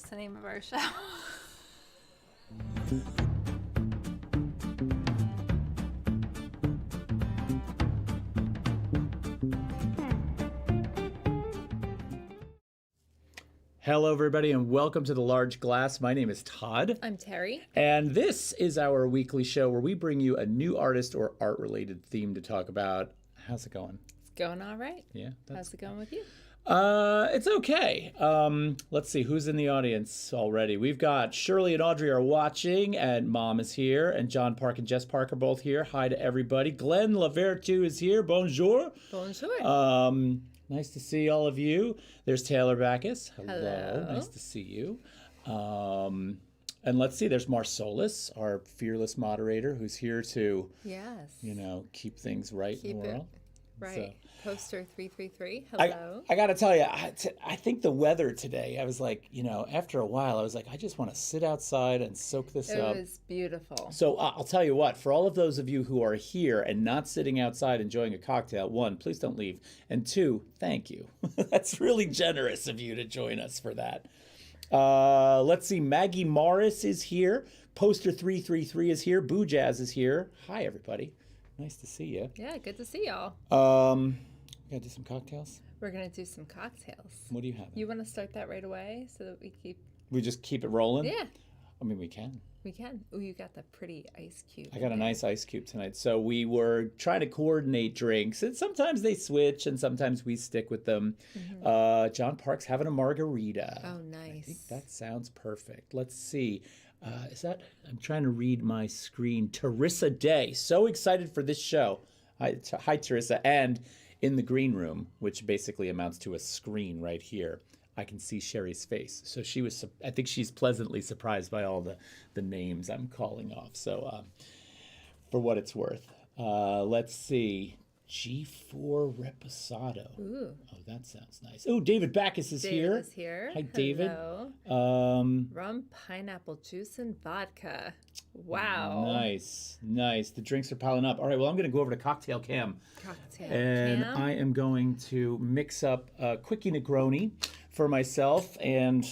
the name of our show. Hello, everybody, and welcome to The Large Glass. My name is Todd. I'm Terri. And this is our weekly show where we bring you a new artist or art-related theme to talk about. How's it going? It's going all right. Yeah. How's it going with you? It's okay. Let's see, who's in the audience already? We've got Shirley and Audrey are watching, and Mom is here, and John Park and Jess Park are both here. Hi to everybody. Glenn Lavertu is here. Bonjour. Bonjour. Nice to see all of you. There's Taylor Backus. Hello. Nice to see you. And let's see, there's Marsolis, our fearless moderator, who's here to, keep things right in the world. Right. So, Poster 333. Hello. I got to tell you, I think the weather today, I was like, after a while, I was like, I just want to sit outside and soak this up. It was beautiful. So I'll tell you what, for all of those of you who are here and not sitting outside enjoying a cocktail, one, please don't leave. And two, thank you. That's really generous of you to join us for that. Let's see, Maggie Morris is here. Poster 333 is here. Boo Jazz is here. Hi, everybody. Nice to see you. Yeah, good to see y'all. Gotta do some cocktails? We're going to do some cocktails. What do you have? You want to start that right away so that we just keep it rolling? Yeah. I mean, we can. We can. Oh, you got the pretty ice cube. I got a nice ice cube tonight. So we were trying to coordinate drinks, and sometimes they switch, and sometimes we stick with them. Mm-hmm. John Park's having a margarita. Oh, nice. I think that sounds perfect. Let's see. I'm trying to read my screen. Teresa Day. So excited for this show. Hi, Teresa. And in the green room, which basically amounts to a screen right here, I can see Sherry's face. So I think she's pleasantly surprised by all the names I'm calling off. So for what it's worth, let's see. G4 Reposado. Ooh. Oh, that sounds nice. Oh, David Backus is here. David is here. Hi, David. Hello. Rum, pineapple juice, and vodka. Wow. Nice. The drinks are piling up. All right, well, I'm going to go over to Cocktail Cam. And I am going to mix up a Quickie Negroni for myself and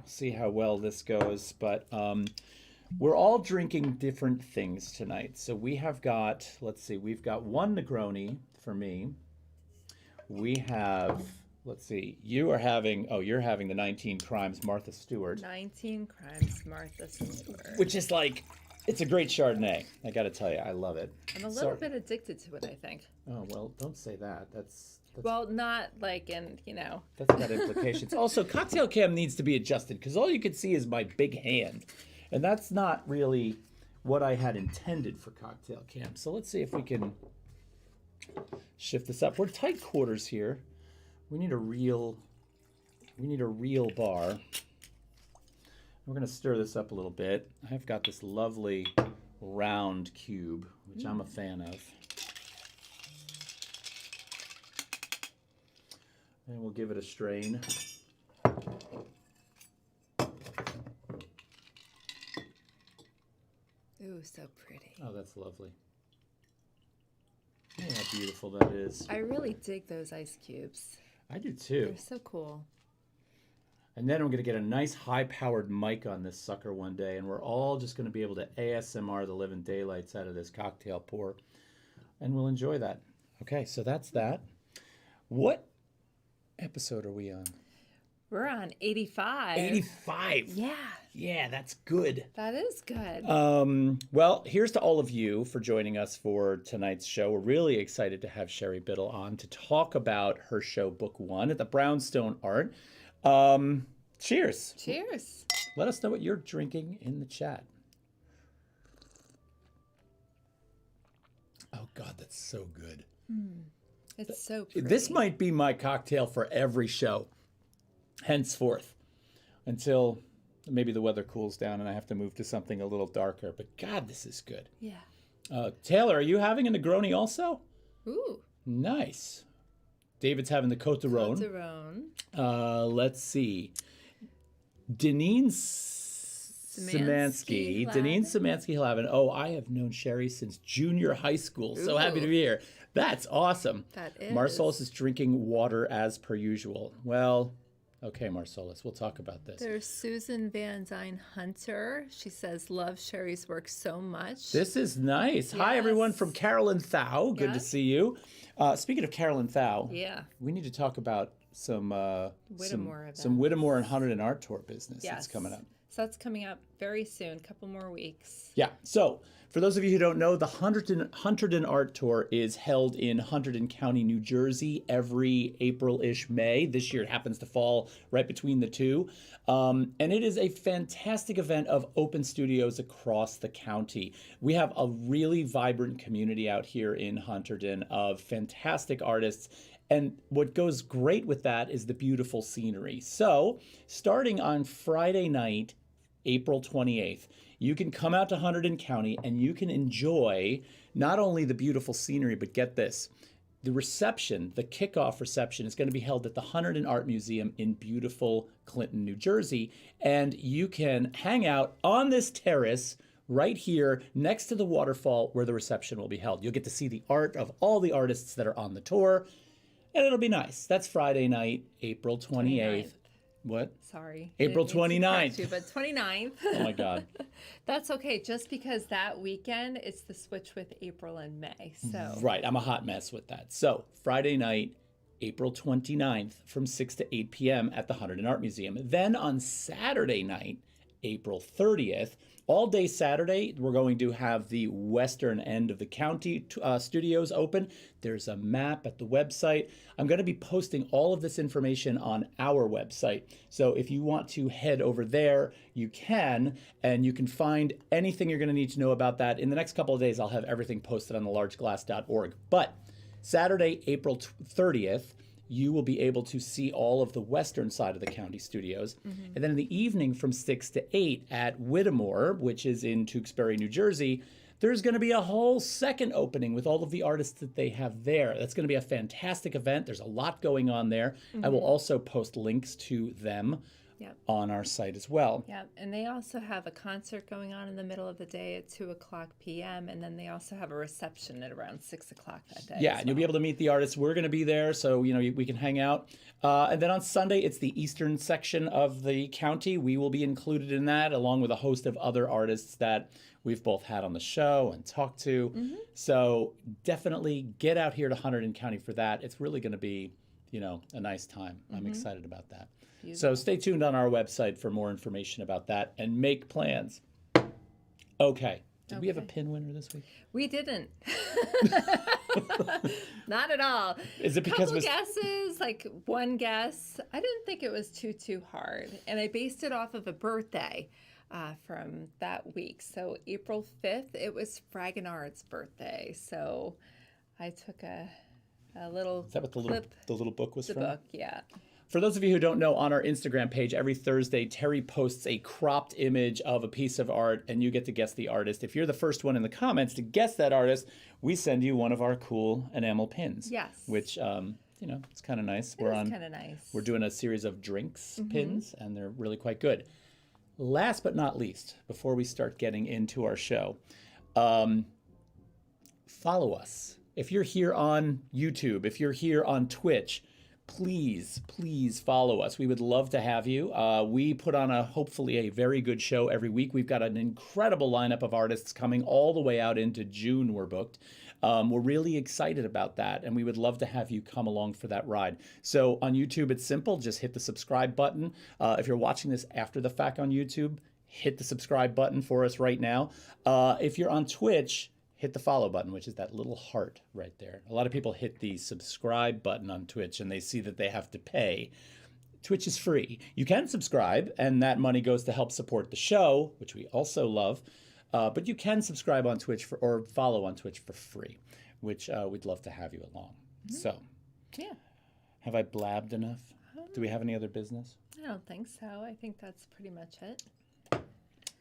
see how well this goes. But we're all drinking different things tonight. So we have got, we've got one Negroni for me. We have, you're having the 19 Crimes Martha Stewart. 19 Crimes Martha Stewart. Which is it's a great Chardonnay. I got to tell you, I love it. I'm a little bit addicted to it, I think. Oh, well, don't say that. That's well, not in, That's got implications. Also, Cocktail Cam needs to be adjusted because all you can see is my big hand. And that's not really what I had intended for Cocktail Cam. So let's see if we can shift this up. We're tight quarters here. We need a real bar. We're going to stir this up a little bit. I've got this lovely round cube, which I'm a fan of. And we'll give it a strain. Ooh, so pretty. Oh, that's lovely. Oh, how beautiful that is. I really dig those ice cubes. I do too. They're so cool. And then I'm going to get a nice high-powered mic on this sucker one day, and we're all just going to be able to ASMR the living daylights out of this cocktail pour, and we'll enjoy that. Okay, so that's that. What episode are we on? We're on 85. 85? Yeah. Yeah, that's good. That is good. Well, here's to all of you for joining us for tonight's show. We're really excited to have Sherry Bittle on to talk about her show, Book One, at the Brownstone Art. Cheers. Cheers. Let us know what you're drinking in the chat. Oh, God, that's so good. It's so pretty. This might be my cocktail for every show, henceforth, until maybe the weather cools down and I have to move to something a little darker. But, God, this is good. Yeah. Taylor, are you having a Negroni also? Ooh. Nice. David's having the Côte d'Aron. Let's see. Deneen Szymanski. Deneen Szymanski Hlavin. Oh, I have known Sherry since junior high school. So happy to be here. That's awesome. That is. Marsolis is drinking water as per usual. Well, Okay, Marcellus, we'll talk about this. There's Susan Van Dyne Hunter. She says, love Sherry's work so much. This is nice. Hi, everyone from Carolyn Thau. Good to see you. Speaking of Carolyn Thau, we need to talk about some Whittemore and Hunterdon Art Tour business that's coming up. So that's coming up very soon, a couple more weeks. Yeah. So for those of you who don't know, the Hunterdon Art Tour is held in Hunterdon County, New Jersey, every April-ish, May. This year it happens to fall right between the two. And it is a fantastic event of open studios across the county. We have a really vibrant community out here in Hunterdon of fantastic artists. And what goes great with that is the beautiful scenery. So starting on Friday night, April 28th, you can come out to Hunterdon County and you can enjoy not only the beautiful scenery, but get this, the reception, the kickoff reception is going to be held at the Hunterdon Art Museum in beautiful Clinton, New Jersey. And you can hang out on this terrace right here next to the waterfall where the reception will be held. You'll get to see the art of all the artists that are on the tour, and it'll be nice. That's Friday night, April 28th. What? Sorry. April 29th. You, but 29th. Oh, my God. That's okay, just because that weekend, it's the switch with April and May. So Right. I'm a hot mess with that. So Friday night, April 29th from 6 to 8 p.m. at the Hunterdon Art Museum. Then on Saturday night, April 30th, all day Saturday, we're going to have the western end of the county studios open. There's a map at the website. I'm going to be posting all of this information on our website. So if you want to head over there, you can, and you can find anything you're going to need to know about that. In the next couple of days, I'll have everything posted on thelargeglass.org. But Saturday, April 30th, you will be able to see all of the western side of the county studios. And then in the evening from 6 to 8 at Whittemore, which is in Tewksbury, New Jersey, there's going to be a whole second opening with all of the artists that they have there. That's going to be a fantastic event. There's a lot going on there. I will also post links to them on our site as well. Yeah, and they also have a concert going on in the middle of the day at 2:00 p.m. And then they also have a reception at around 6 o'clock that day. Yeah, and you'll be able to meet the artists. We're going to be there, so we can hang out. And then on Sunday, it's the eastern section of the county. We will be included in that, along with a host of other artists that we've both had on the show and talked to. So definitely get out here to Hunterdon County for that. It's really going to be, a nice time. I'm excited about that. So stay tuned on our website for more information about that and make plans. Okay. Did we have a pin winner this week? We didn't. Not at all. Is it because couple guesses, like one guess. I didn't think it was too hard. And I based it off of a birthday from that week. So April 5th, it was Fragonard's birthday. So I took a little Is that what the little book was from? The book, yeah. For those of you who don't know, on our Instagram page, every Thursday, Terri posts a cropped image of a piece of art, and you get to guess the artist. If you're the first one in the comments to guess that artist, we send you one of our cool enamel pins. Yes. Which, it's kind of nice. It is kind of nice. We're doing a series of drinks pins, and they're really quite good. Last but not least, before we start getting into our show, follow us. If you're here on YouTube, if you're here on Twitch, please follow us. We would love to have you. We put on hopefully a very good show every week. We've got an incredible lineup of artists coming all the way out into June. We're booked. We're really excited about that, and we would love to have you come along for that ride. So on YouTube, it's simple. Just hit the subscribe button. If you're watching this after the fact on YouTube, hit the subscribe button for us right now. If you're on Twitch, hit the follow button, which is that little heart right there. A lot of people hit the subscribe button on Twitch and they see that they have to pay. Twitch is free. You can subscribe, and that money goes to help support the show, which we also love. But you can subscribe on Twitch or follow on Twitch for free, which we'd love to have you along. So, have I blabbed enough? Do we have any other business? I don't think so. I think that's pretty much it.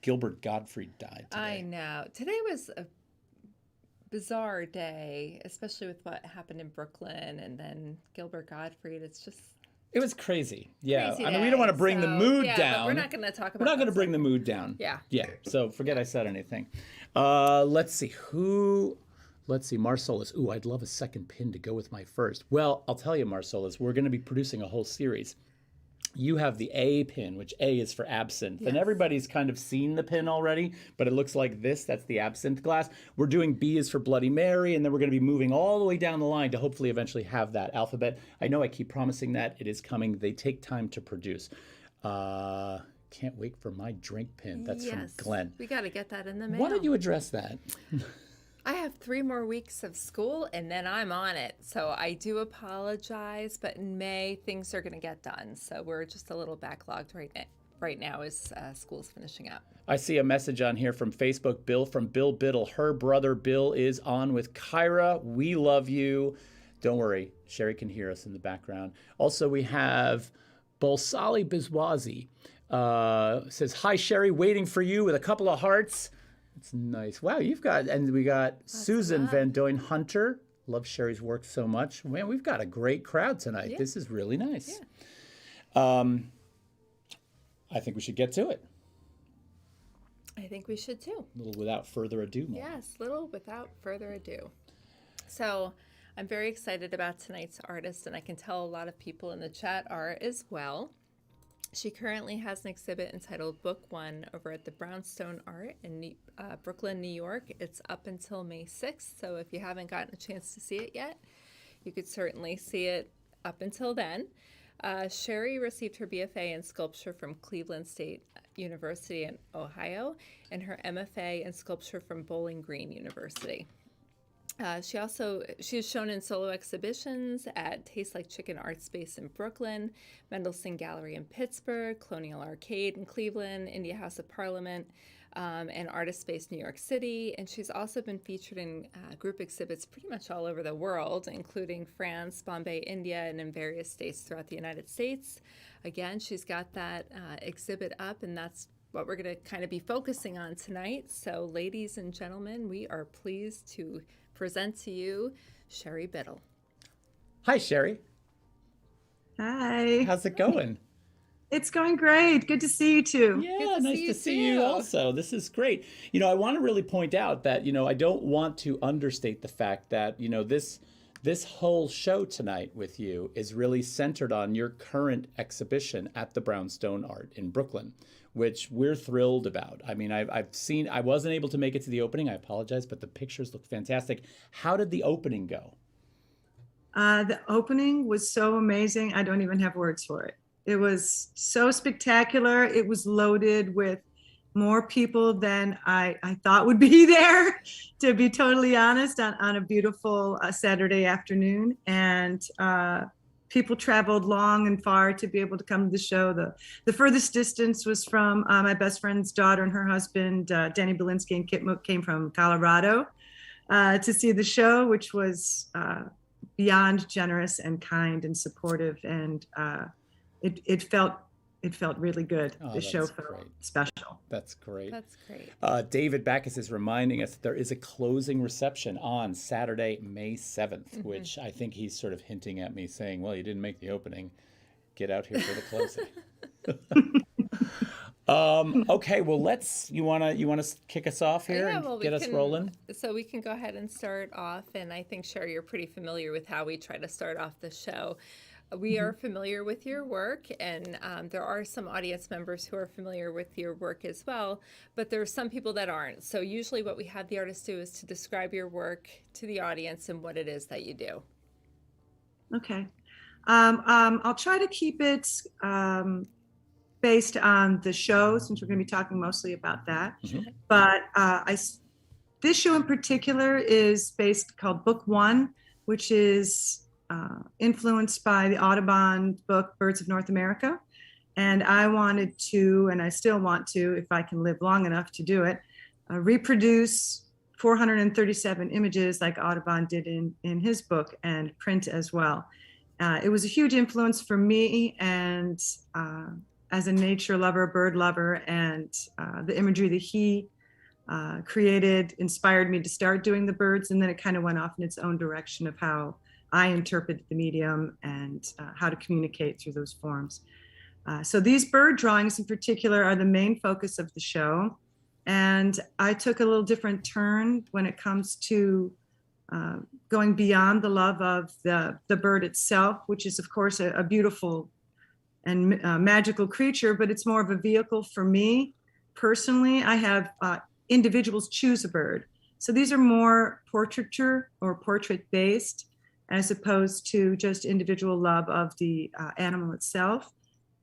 Gilbert Gottfried died today. I know. Today was a bizarre day, especially with what happened in Brooklyn and then Gilbert Gottfried. It was crazy. Yeah. Crazy we don't want to bring the mood down. But we're not going to talk about We're not going to bring the mood down. Yeah. Yeah. So forget I said anything. Let's see. Marcellus. Ooh, I'd love a second pin to go with my first. Well, I'll tell you, Marcellus, we're going to be producing a whole series You have the A pin, which A is for absinthe. Yes. And everybody's kind of seen the pin already, but it looks like this. That's the absinthe glass. We're doing B is for Bloody Mary, and then we're going to be moving all the way down the line to hopefully eventually have that alphabet. I know I keep promising that. It is coming. They take time to produce. Can't wait for my drink pin. That's from Glenn. We got to get that in the mail. Why don't you address that? I have 3 more weeks of school and then I'm on it. So I do apologize, but in May things are going to get done. So we're just a little backlogged right now as school's finishing up. I see a message on here from Facebook, Bill from Bill Bittle. Her brother Bill is on with Kyra. We love you. Don't worry, Sherry can hear us in the background. Also, we have Bolsali Bizwazi. Says, hi, Sherry, waiting for you with a couple of hearts. It's nice. Wow, and we got Susan Van Doyen Hunter. Love Sherry's work so much. Man, we've got a great crowd tonight. Yeah. This is really nice. Yeah. I think we should get to it. I think we should too. A little without further ado. Yes, little without further ado. So I'm very excited about tonight's artist, and I can tell a lot of people in the chat are as well. She currently has an exhibit entitled Book One over at the Brownstone Art in Brooklyn, New York. It's up until May 6th, so if you haven't gotten a chance to see it yet, you could certainly see it up until then. Sherry received her BFA in sculpture from Cleveland State University in Ohio and her MFA in sculpture from Bowling Green University. She is shown in solo exhibitions at Taste Like Chicken Art Space in Brooklyn, Mendelssohn Gallery in Pittsburgh, Colonial Arcade in Cleveland, India House of Parliament, and Artist Space New York City. And she's also been featured in group exhibits pretty much all over the world, including France, Bombay, India, and in various states throughout the United States. Again, she's got that exhibit up, and that's what we're going to kind of be focusing on tonight. So, ladies and gentlemen, we are pleased to present to you Sherry Bittle. Hi, Sherry. Hi. How's it going? It's going great. Good to see you too. Yeah, nice to see you also. This is great. I want to really point out that, I don't want to understate the fact that, this whole show tonight with you is really centered on your current exhibition at the Brownstone Art in Brooklyn, which we're thrilled about. I mean, I've seen, I wasn't able to make it to the opening. I apologize, but the pictures look fantastic. How did the opening go? The opening was so amazing. I don't even have words for it. It was so spectacular. It was loaded with more people than I thought would be there, to be totally honest, on a beautiful Saturday afternoon. And people traveled long and far to be able to come to the show. The furthest distance was from my best friend's daughter and her husband, Danny Belinsky and Kit Mook, came from Colorado to see the show, which was beyond generous and kind and supportive. And it felt really good. The show felt special. That's great. That's great. David Backus is reminding us that there is a closing reception on Saturday, May 7th, which I think he's sort of hinting at me saying, well, you didn't make the opening. Get out here for the closing. Okay, well, you want to kick us off here and get us rolling? So we can go ahead and start off. And I think, Sherry, you're pretty familiar with how we try to start off the show. We are familiar with your work, and there are some audience members who are familiar with your work as well, but there are some people that aren't. So usually what we have the artist do is to describe your work to the audience and what it is that you do. Okay. I'll try to keep it based on the show, since we're going to be talking mostly about that. But this show in particular is called Book One, which is influenced by the Audubon book, Birds of North America. And I wanted to, and I still want to, if I can live long enough to do it, reproduce 437 images like Audubon did in his book, and print as well. It was a huge influence for me, and as a nature lover, bird lover, and the imagery that he created inspired me to start doing the birds, and then it kind of went off in its own direction of how I interpret the medium and how to communicate through those forms. So these bird drawings in particular are the main focus of the show. And I took a little different turn when it comes to going beyond the love of the bird itself, which is of course a beautiful and magical creature, but it's more of a vehicle for me. Personally, I have individuals choose a bird. So these are more portraiture or portrait based, as opposed to just individual love of the animal itself.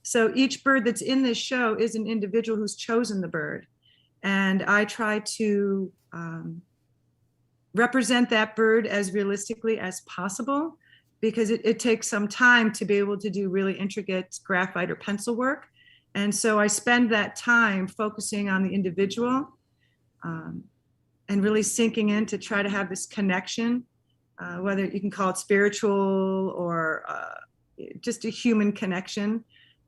So each bird that's in this show is an individual who's chosen the bird. And I try to represent that bird as realistically as possible, because it takes some time to be able to do really intricate graphite or pencil work. And so I spend that time focusing on the individual and really sinking in to try to have this connection, whether you can call it spiritual or just a human connection.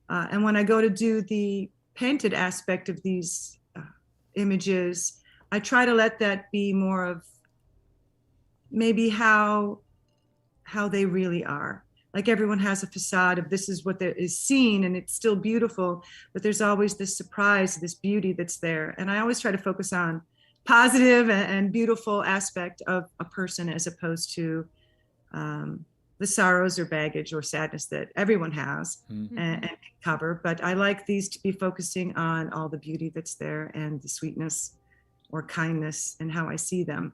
And when I go to do the painted aspect of these images, I try to let that be more of maybe how they really are. Like everyone has a facade of this is what there is seen and it's still beautiful, but there's always this surprise, this beauty that's there. And I always try to focus on positive and beautiful aspect of a person, as opposed to the sorrows or baggage or sadness that everyone has and can cover. But I like these to be focusing on all the beauty that's there and the sweetness or kindness and how I see them.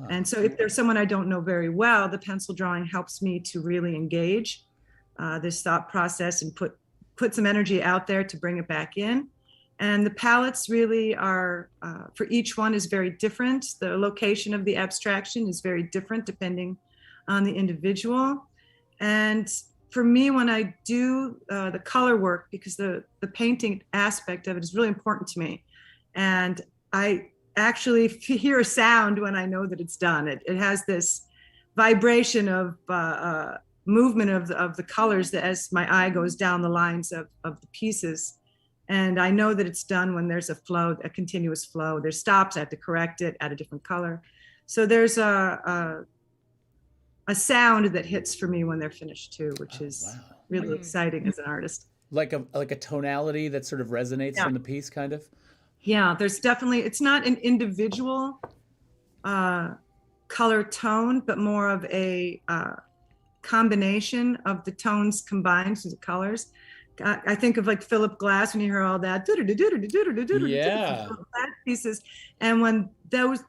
And so if there's someone I don't know very well, the pencil drawing helps me to really engage this thought process and put some energy out there to bring it back in. And the palettes really are, for each one is very different. The location of the abstraction is very different depending on the individual. And for me, when I do the color work, because the painting aspect of it is really important to me. And I actually hear a sound when I know that it's done. It has this vibration of movement of the colors that as my eye goes down the lines of the pieces. And I know that it's done when there's a flow, a continuous flow. There's stops, I have to correct it, add a different color. So there's a sound that hits for me when they're finished too, which is really exciting as an artist. Like a tonality that sort of resonates from the piece, kind of? Yeah, there's definitely, it's not an individual color tone, but more of a combination of the tones combined through the colors. I think of like Philip Glass when you hear all that pieces, and when those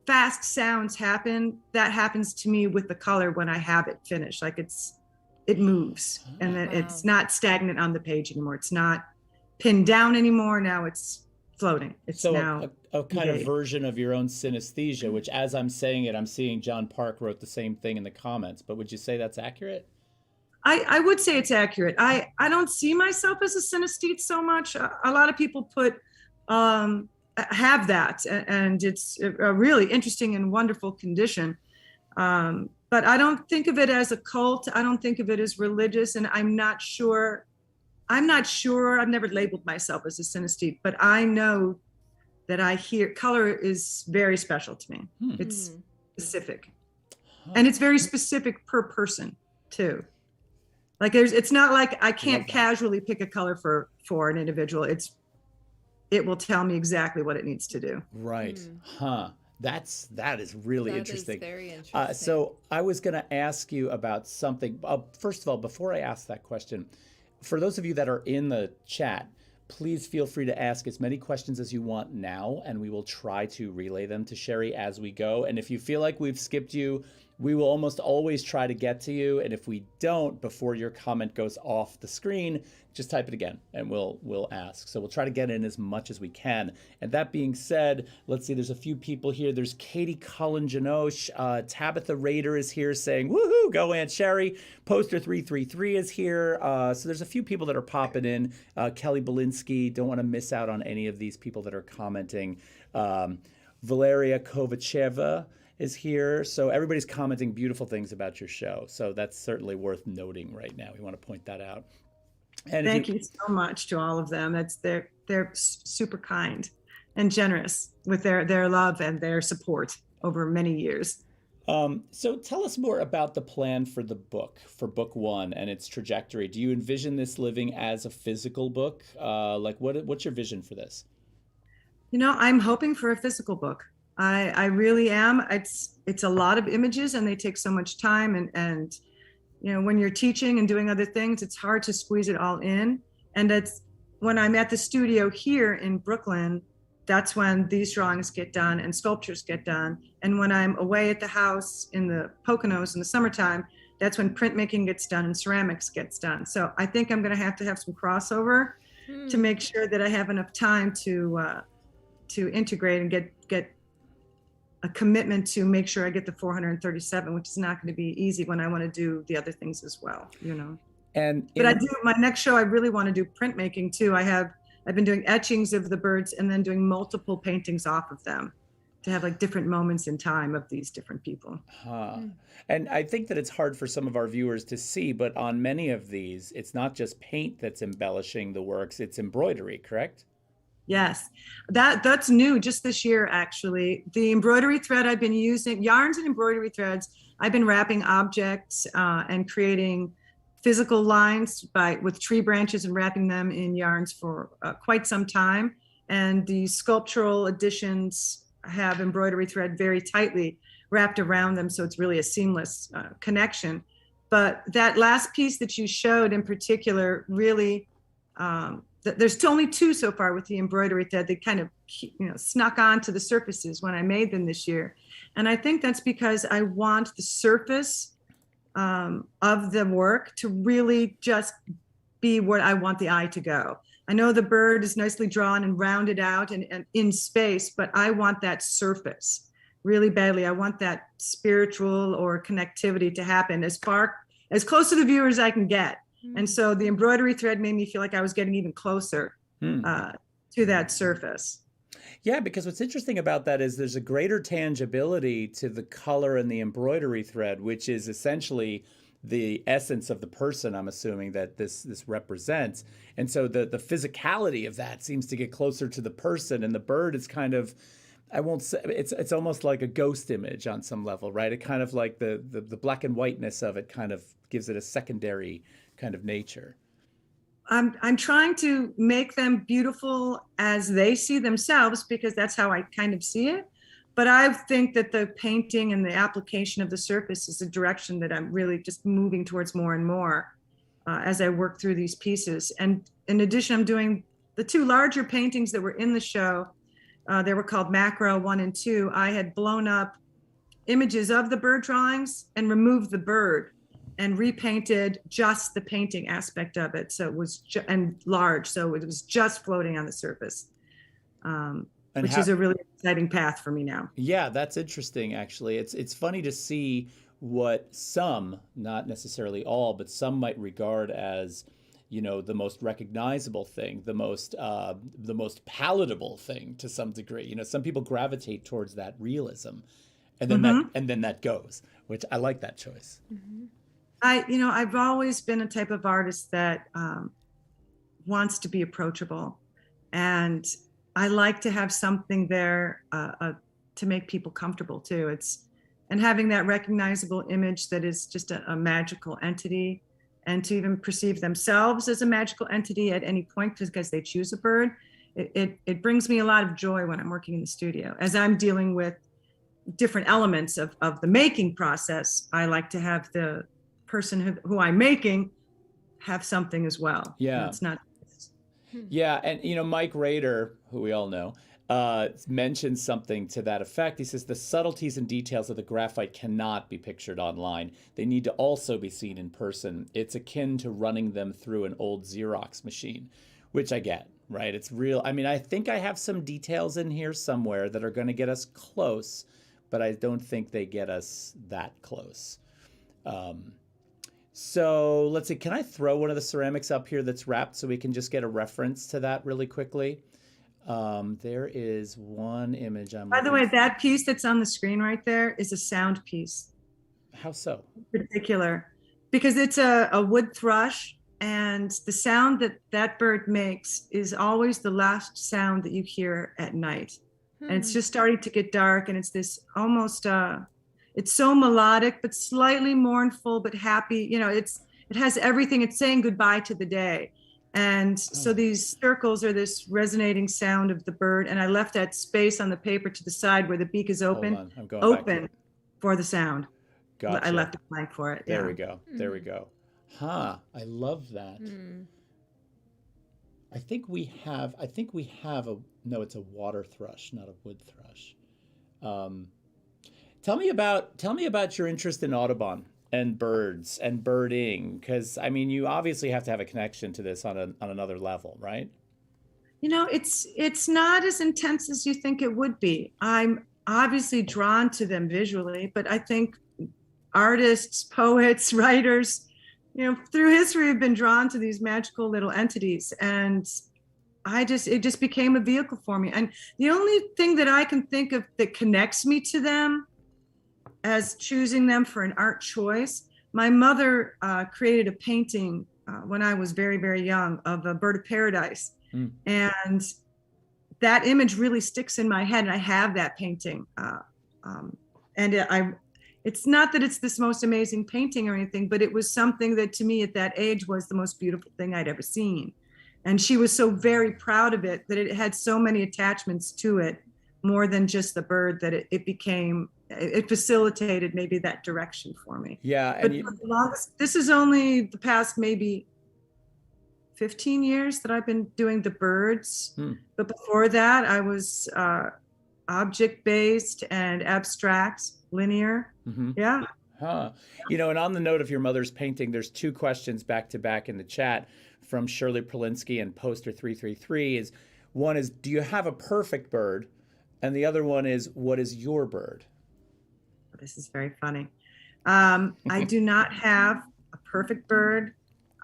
fast sounds happen, that happens to me with the color when I have it finished. Like it moves, and it's not stagnant on the page anymore. It's not pinned down anymore. Now it's floating. It's so now a kind of version of your own synesthesia, which as I'm saying it, I'm seeing John Park wrote the same thing in the comments, but would you say that's accurate? I would say it's accurate. I don't see myself as a synesthete so much. A lot of people have that, and it's a really interesting and wonderful condition. But I don't think of it as a cult. I don't think of it as religious, and I'm not sure. I've never labeled myself as a synesthete, but I know that I hear color is very special to me. It's specific, and it's very specific per person too. Like it's not like I can't casually pick a color for an individual. It will tell me exactly what it needs to do. Right. That is really interesting. That is very interesting. So I was going to ask you about something. First of all, before I ask that question, for those of you that are in the chat, please feel free to ask as many questions as you want now, and we will try to relay them to Sherry as we go. And if you feel like we've skipped you, we will almost always try to get to you. And if we don't, before your comment goes off the screen, just type it again and we'll ask. So we'll try to get in as much as we can. And that being said, let's see, there's a few people here. There's Katie Cullen-Janosh, Tabitha Rader is here saying, woohoo, go Aunt Sherry. Poster 333 is here. So there's a few people that are popping in. Kelly Belinsky, don't want to miss out on any of these people that are commenting. Valeria Kovacheva is here. So everybody's commenting beautiful things about your show. So that's certainly worth noting right now. We want to point that out. And thank you so much to all of them. They're super kind and generous with their love and their support over many years. So tell us more about the plan for the book, for book one and its trajectory. Do you envision this living as a physical book? Like what's your vision for this? I'm hoping for a physical book. I really am. It's a lot of images and they take so much time, and when you're teaching and doing other things, it's hard to squeeze it all in. And it's when I'm at the studio here in Brooklyn, that's when these drawings get done and sculptures get done. And when I'm away at the house in the Poconos in the summertime, that's when printmaking gets done and ceramics gets done. So I think I'm going to have some crossover to make sure that I have enough time to integrate and get a commitment to make sure I get the 437, which is not going to be easy when I want to do the other things as well, you know. But I do, my next show, I really want to do printmaking too. I've been doing etchings of the birds and then doing multiple paintings off of them to have like different moments in time of these different people. And I think that it's hard for some of our viewers to see, but on many of these, it's not just paint that's embellishing the works, it's embroidery, correct? Yes, that's new just this year, actually. The embroidery thread I've been using, yarns and embroidery threads, I've been wrapping objects and creating physical lines with tree branches and wrapping them in yarns for quite some time. And the sculptural additions have embroidery thread very tightly wrapped around them, so it's really a seamless connection. But that last piece that you showed in particular, really, there's only two so far with the embroidery thread. They kind of, snuck onto the surfaces when I made them this year. And I think that's because I want the surface of the work to really just be where I want the eye to go. I know the bird is nicely drawn and rounded out and in space, but I want that surface really badly. I want that spiritual or connectivity to happen as close to the viewer as I can get. And so the embroidery thread made me feel like I was getting even closer to that surface. Yeah, because what's interesting about that is there's a greater tangibility to the color and the embroidery thread, which is essentially the essence of the person, I'm assuming, that this represents. And so the physicality of that seems to get closer to the person, and the bird is kind of, I won't say, it's almost like a ghost image on some level, right? It kind of like the black and whiteness of it kind of gives it a secondary kind of nature. I'm trying to make them beautiful as they see themselves, because that's how I kind of see it. But I think that the painting and the application of the surface is a direction that I'm really just moving towards more and more as I work through these pieces. And in addition, I'm doing the two larger paintings that were in the show. They were called Macro 1 and 2. I had blown up images of the bird drawings and removed the bird and repainted just the painting aspect of it. So it was and large, so it was just floating on the surface, which is a really exciting path for me now. Yeah, that's interesting, actually. It's funny to see what some, not necessarily all, but some might regard as, the most recognizable thing, the most palatable thing to some degree. Some people gravitate towards that realism, and then that goes, which I like that choice. Mm-hmm. I've always been a type of artist that wants to be approachable, and I like to have something there to make people comfortable too. And having that recognizable image that is just a magical entity, and to even perceive themselves as a magical entity at any point because they choose a bird. It brings me a lot of joy when I'm working in the studio. As I'm dealing with different elements of the making process, I like to have the person who I'm making have something as well. Yeah. It's not. Yeah. And, Mike Rader, who we all know, mentioned something to that effect. He says the subtleties and details of the graphite cannot be pictured online. They need to also be seen in person. It's akin to running them through an old Xerox machine, which I get, right? It's real. I mean, I think I have some details in here somewhere that are going to get us close, but I don't think they get us that close. So let's see, can I throw one of the ceramics up here that's wrapped so we can just get a reference to that really quickly? There is one image. By the way, that piece that's on the screen right there is a sound piece. How so? In particular, because it's a wood thrush, and the sound that bird makes is always the last sound that you hear at night. And it's just starting to get dark, and it's this almost it's so melodic but slightly mournful but happy. It has everything. It's saying goodbye to the day. And so these circles are this resonating sound of the bird, and I left that space on the paper to the side where the beak is open for the sound. Gotcha. I left a blank for it. There we go. There we go. I love that. I think we have a, no, it's a water thrush, not a wood thrush. Um, tell me about your interest in Audubon and birds and birding, because I mean, you obviously have to have a connection to this on another level, right? It's not as intense as you think it would be. I'm obviously drawn to them visually, but I think artists, poets, writers, through history have been drawn to these magical little entities. And it just became a vehicle for me. And the only thing that I can think of that connects me to them as choosing them for an art choice, my mother created a painting when I was very, very young of a bird of paradise. Mm. And that image really sticks in my head. And I have that painting. It's not that it's this most amazing painting or anything, but it was something that to me at that age was the most beautiful thing I'd ever seen. And she was so very proud of it that it had so many attachments to it, more than just the bird, that it facilitated maybe that direction for me. Yeah, But for the longest, this is only the past maybe 15 years that I've been doing the birds. But before that, I was object-based and abstract, linear. Mm-hmm. Yeah. Huh. And on the note of your mother's painting, there's two questions back to back in the chat from Shirley Prolinsky and Poster 333. One is, do you have a perfect bird? And the other one is, what is your bird? This is very funny. I do not have a perfect bird.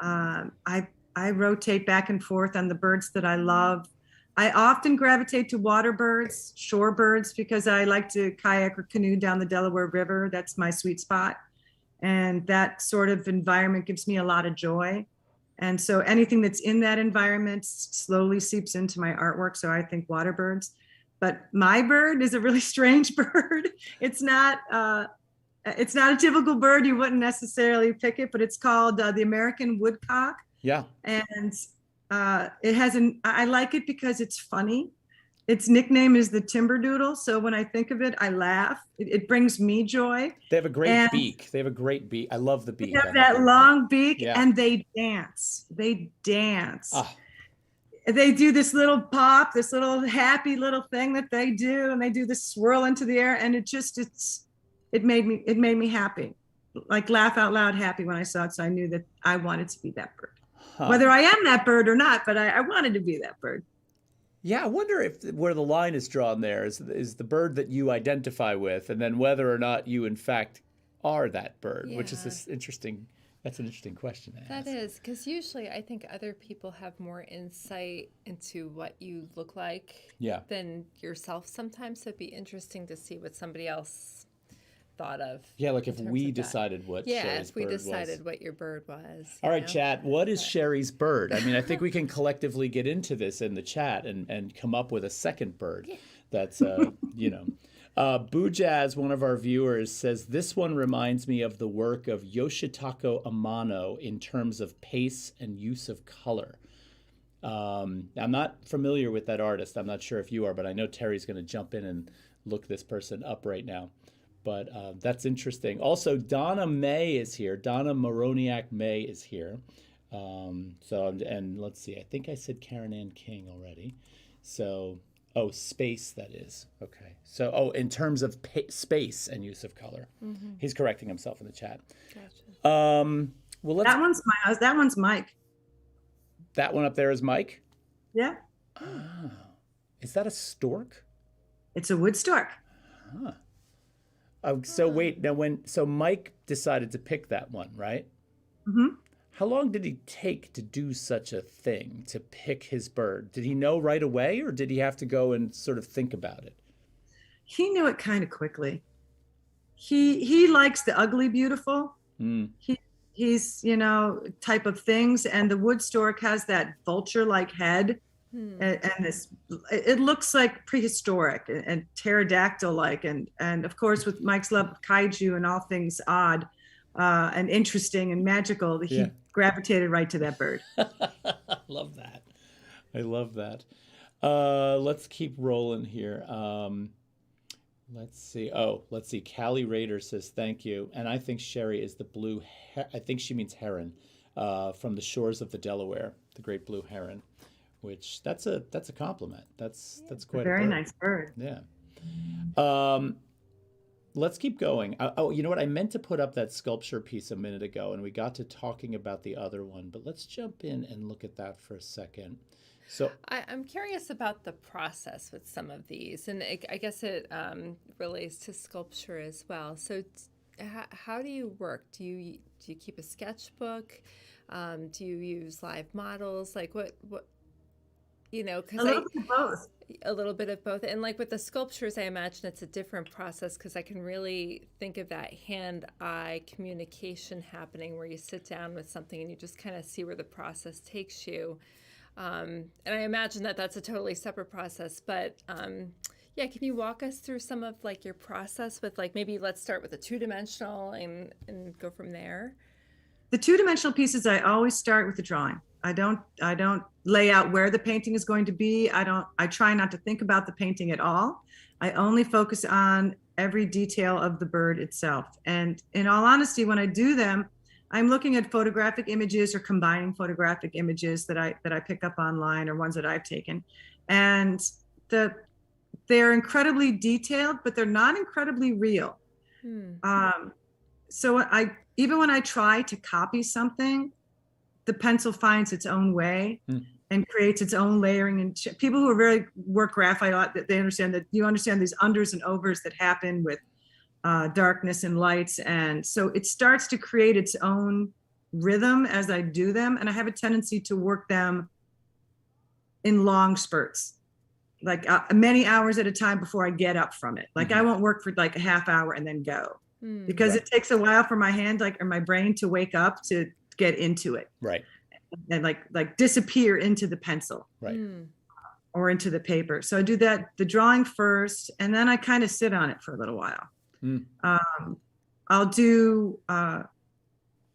I rotate back and forth on the birds that I love. I often gravitate to water birds, shore birds, because I like to kayak or canoe down the Delaware River. That's my sweet spot. And that sort of environment gives me a lot of joy. And so anything that's in that environment slowly seeps into my artwork. So I think water birds. But my bird is a really strange bird. It's not a typical bird. You wouldn't necessarily pick it, but it's called the American woodcock. Yeah. And I like it because it's funny. Its nickname is the Timberdoodle. So when I think of it, I laugh. It brings me joy. They have a great beak. I love the beak. They have that long beak, yeah. And they dance. They do this little pop, this little happy little thing that they do, and they do this swirl into the air, and it made me happy, like laugh out loud happy when I saw it. So I knew that I wanted to be that bird. Whether I am that bird or not, but I wanted to be that bird. Yeah, I wonder where the line is drawn there is the bird that you identify with, and then whether or not you in fact are that bird, which is interesting. That's an interesting question to ask. That is, because usually I think other people have more insight into what you look like than yourself sometimes. So it'd be interesting to see what somebody else thought of. Yeah, like if we decided what Sherry's bird was. What your bird was. All right, chat, what is Sherry's bird? I mean, I think we can collectively get into this in the chat and come up with a second bird that's, Boo Jazz, one of our viewers, says, this one reminds me of the work of Yoshitaka Amano in terms of pace and use of color. I'm not familiar with that artist. I'm not sure if you are, but I know Terry's going to jump in and look this person up right now. But that's interesting. Also, Donna May is here. Donna Moroniak May is here. And let's see. I think I said Karen Ann King already. So... Oh, space, that is. Okay. So, in terms of space and use of color. Mm-hmm. He's correcting himself in the chat. Gotcha. That one's Mike. That one up there is Mike? Yeah. Oh. Is that a stork? It's a wood stork. Huh. Oh, so wait, now so Mike decided to pick that one, right? Mm-hmm. How long did he take to do such a thing, to pick his bird? Did he know right away, or did he have to go and sort of think about it? He knew it kind of quickly. He likes the ugly beautiful. Mm. He's type of things, and the wood stork has that vulture-like head, and it looks like prehistoric and pterodactyl-like, and of course with Mike's love of kaiju and all things odd and interesting and magical, he gravitated right to that bird. Love that. I love that. Let's keep rolling here. Let's see. Callie Rader says thank you, and I think Sherry is the blue. I think she means heron, from the shores of the Delaware, the great blue heron. which that's a compliment. That's quite a Very bird. nice bird. Yeah. Let's keep going. Oh, you know what? I meant to put up that sculpture piece a minute ago, and we got to talking about the other one, but let's jump in and look at that for a second. So I'm curious about the process with some of these, and I guess it relates to sculpture as well. So, how do you work? Do you keep a sketchbook? Do you use live models? Like what? Because A little bit of both. a little bit of both, and like with the sculptures, I imagine it's a different process because I can really think of that hand-eye communication happening where you sit down with something and you just kind of see where the process takes you. And I imagine that that's a totally separate process, but yeah, can you walk us through some of like your process with like maybe let's start with a two-dimensional and go from there? The two-dimensional pieces, I always start with the drawing. I don't lay out where the painting is going to be. I try not to think about the painting at all. I only focus on every detail of the bird itself. And in all honesty, when I do them, I'm looking at photographic images or combining photographic images that I pick up online or ones that I've taken. And they're incredibly detailed, but they're not incredibly real. So even when I try to copy something, the pencil finds its own way and creates its own layering. And people who are very work graphite, they understand that you understand these unders and overs that happen with darkness and lights. And so it starts to create its own rhythm as I do them. And I have a tendency to work them in long spurts, like many hours at a time before I get up from it. Like I won't work for like a half hour and then go because it takes a while for my hand, or my brain to wake up to get into it. Right. And like disappear into the pencil. Right. Or into the paper. So I do the drawing first, and then I kind of sit on it for a little while. I'll do,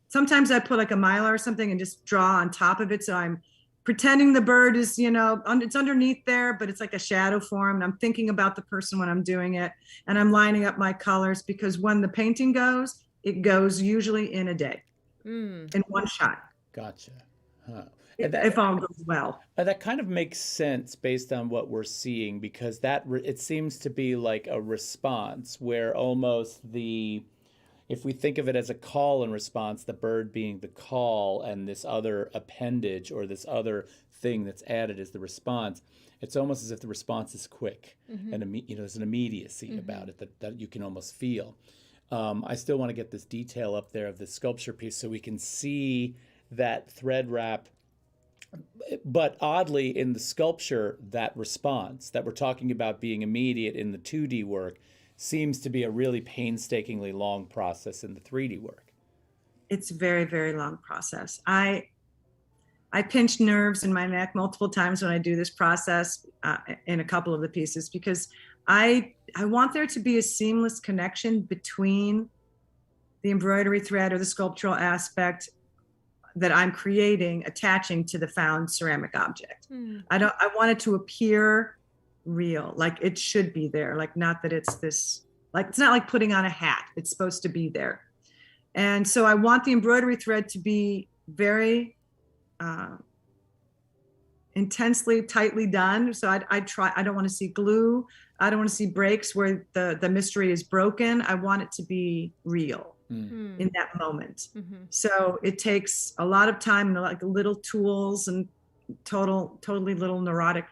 sometimes I put like a Mylar or something and just draw on top of it. So I'm pretending the bird is, it's underneath there, but it's like a shadow form. And I'm thinking about the person when I'm doing it. And I'm lining up my colors because when the painting goes, it goes usually in a day, in one shot. Gotcha. Huh. If all goes well. That kind of makes sense based on what we're seeing, because it seems to be like a response where almost if we think of it as a call and response, the bird being the call and this other appendage or this other thing that's added is the response, it's almost as if the response is quick and there's an immediacy about it that you can almost feel. I still want to get this detail up there of the sculpture piece so we can see that thread wrap. But oddly, in the sculpture, that response that we're talking about being immediate in the 2D work seems to be a really painstakingly long process in the 3D work. It's a very, very long process. I pinch nerves in my neck multiple times when I do this process in a couple of the pieces because I want there to be a seamless connection between the embroidery thread or the sculptural aspect that I'm creating, attaching to the found ceramic object. I want it to appear real, like it should be there, like not that it's this, like it's not like putting on a hat, it's supposed to be there. And so I want the embroidery thread to be very intensely, tightly done. So I don't want to see glue. I don't want to see breaks where the mystery is broken. I want it to be real. In that moment. So it takes a lot of time and like little tools and totally little neurotic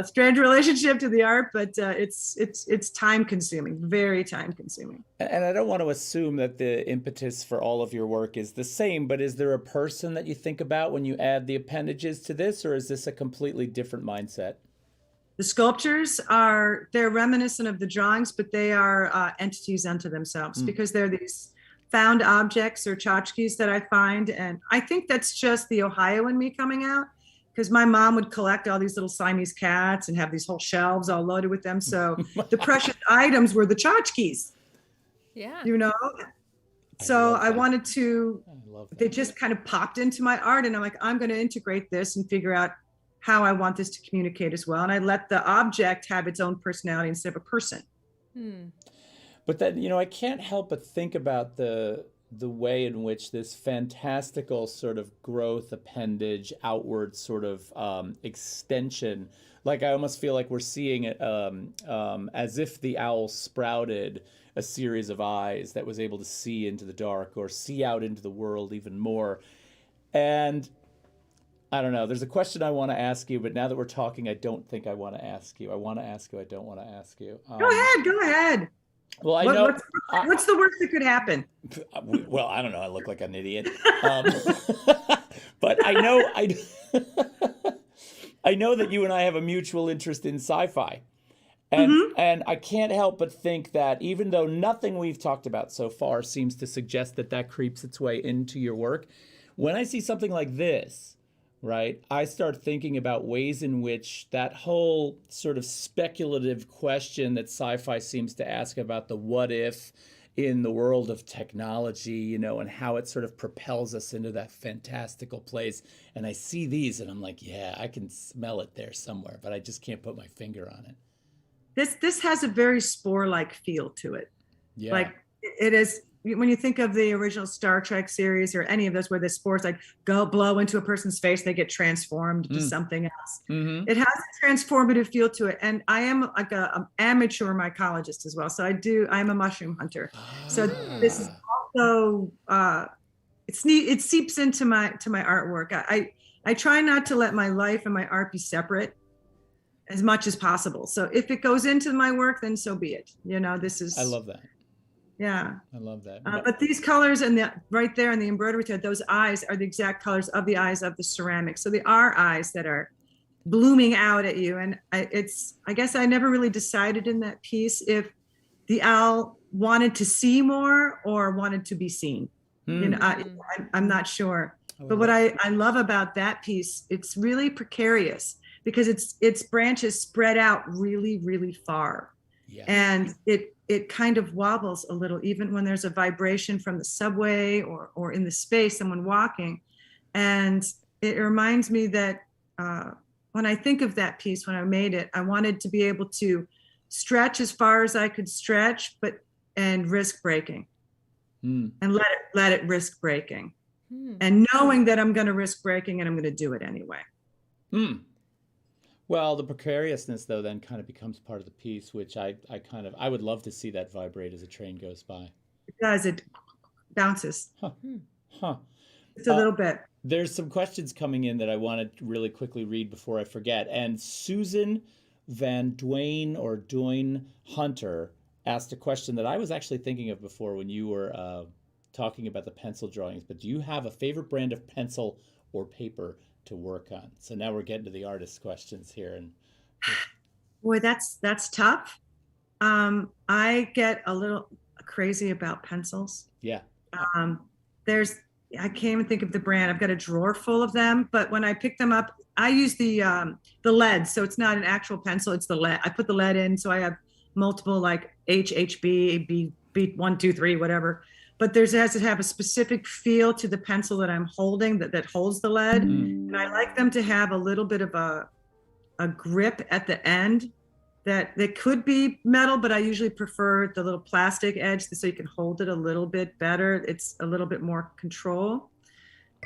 strange relationship to the art, but it's time consuming, very time consuming. And I don't want to assume that the impetus for all of your work is the same, but is there a person that you think about when you add the appendages to this, or is this a completely different mindset? The sculptures they're reminiscent of the drawings, but they are entities unto themselves because they're these found objects or tchotchkes that I find. And I think that's just the Ohio in me coming out because my mom would collect all these little Siamese cats and have these whole shelves all loaded with them. So the precious items were the tchotchkes. Yeah. So I wanted to, that. They just kind of popped into my art and I'm like, I'm going to integrate this and figure out how I want this to communicate as well. And I let the object have its own personality instead of a person. But then, I can't help but think about the way in which this fantastical sort of growth appendage, outward sort of extension, like I almost feel like we're seeing it as if the owl sprouted a series of eyes that was able to see into the dark or see out into the world even more. And I don't know, there's a question I want to ask you, but now that we're talking, I don't think I want to ask you. I want to ask you, I don't want to ask you. Go ahead. Well, I know. What's the worst that could happen? Well, I don't know. I look like an idiot. But I know, I know that you and I have a mutual interest in sci-fi. And I can't help but think that even though nothing we've talked about so far seems to suggest that that creeps its way into your work, when I see something like this, right, I start thinking about ways in which that whole sort of speculative question that sci-fi seems to ask about the what if in the world of technology, you know, and how it sort of propels us into that fantastical place. And I see these and I'm like, yeah, I can smell it there somewhere, but I just can't put my finger on it. This has a very Spore-like feel to it. Yeah. Like it is, when you think of the original Star Trek series or any of those where the spores like go blow into a person's face, they get transformed to something else. It has a transformative feel to it. And I am like an amateur mycologist as well. So I'm a mushroom hunter. So this is also, it seeps into my artwork. I try not to let my life and my art be separate as much as possible. So if it goes into my work, then so be it. You know, I love that. Yeah. I love that. But these colors and right there in the embroidery thread, those eyes are the exact colors of the eyes of the ceramic. So they are eyes that are blooming out at you. And I guess I never really decided in that piece if the owl wanted to see more or wanted to be seen. You know, I'm not sure. But what I love about that piece, it's really precarious because its branches spread out really, really far. Yeah. And it kind of wobbles a little, even when there's a vibration from the subway or in the space, someone walking. And it reminds me that when I think of that piece, when I made it, I wanted to be able to stretch as far as I could stretch, and risk breaking. And let it risk breaking. And knowing that I'm going to risk breaking and I'm going to do it anyway. Well, the precariousness, though, then kind of becomes part of the piece, which I would love to see that vibrate as a train goes by. It does. It bounces. It's a little bit. There's some questions coming in that I want to really quickly read before I forget. And Susan Van Dwayne or Doyne Hunter asked a question that I was actually thinking of before when you were talking about the pencil drawings. But do you have a favorite brand of pencil or paper to work on? So now we're getting to the artist questions here. And boy, that's tough. I get a little crazy about pencils. Yeah. I can't even think of the brand. I've got a drawer full of them, but when I pick them up, I use the lead. So it's not an actual pencil, it's the lead. I put the lead in, so I have multiple like HB, B123, whatever. But it has to have a specific feel to the pencil that I'm holding that holds the lead. And I like them to have a little bit of a grip at the end that could be metal, but I usually prefer the little plastic edge so you can hold it a little bit better. It's a little bit more control.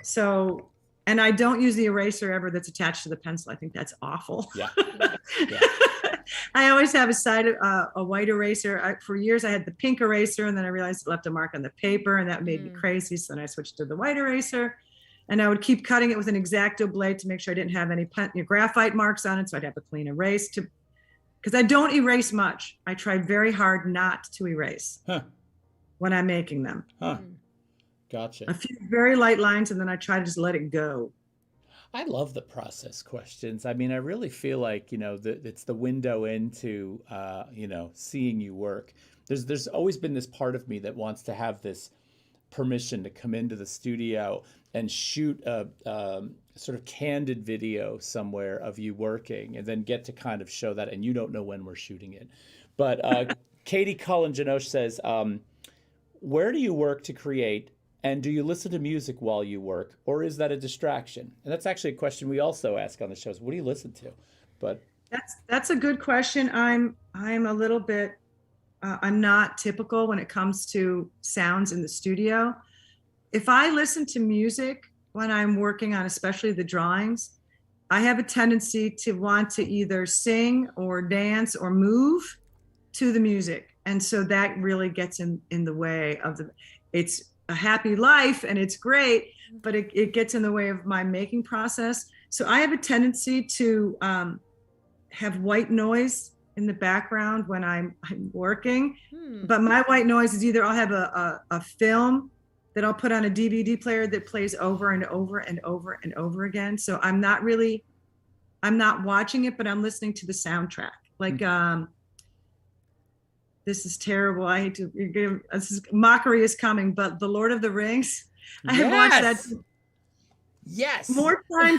So, and I don't use the eraser ever that's attached to the pencil. I think that's awful. Yeah. I always have a white eraser. For years I had the pink eraser, and then I realized it left a mark on the paper, and that made me crazy. So then I switched to the white eraser, and I would keep cutting it with an X-Acto blade to make sure I didn't have any graphite marks on it. So I'd have a clean erase because I don't erase much. I try very hard not to erase when I'm making them. Gotcha. A few very light lines, and then I try to just let it go. I love the process questions. I mean, I really feel like, it's the window into, seeing you work. There's always been this part of me that wants to have this permission to come into the studio and shoot a sort of candid video somewhere of you working and then get to kind of show that. And you don't know when we're shooting it. But Katie Cullen-Janosch says, where do you work to create? And do you listen to music while you work, or is that a distraction? And that's actually a question we also ask on the shows. What do you listen to? But that's a good question. I'm a little bit, I'm not typical when it comes to sounds in the studio. if I listen to music when I'm working on, especially the drawings, I have a tendency to want to either sing or dance or move to the music. And so that really gets in the way of it's a happy life and it's great, but it gets in the way of my making process. So I have a tendency to have white noise in the background when I'm working. But my white noise is either I'll have a film that I'll put on a DVD player that plays over and over and over and over again. So I'm not watching it, but I'm listening to the soundtrack. Like, this is terrible. I hate to, mockery is coming, but The Lord of the Rings, I have watched that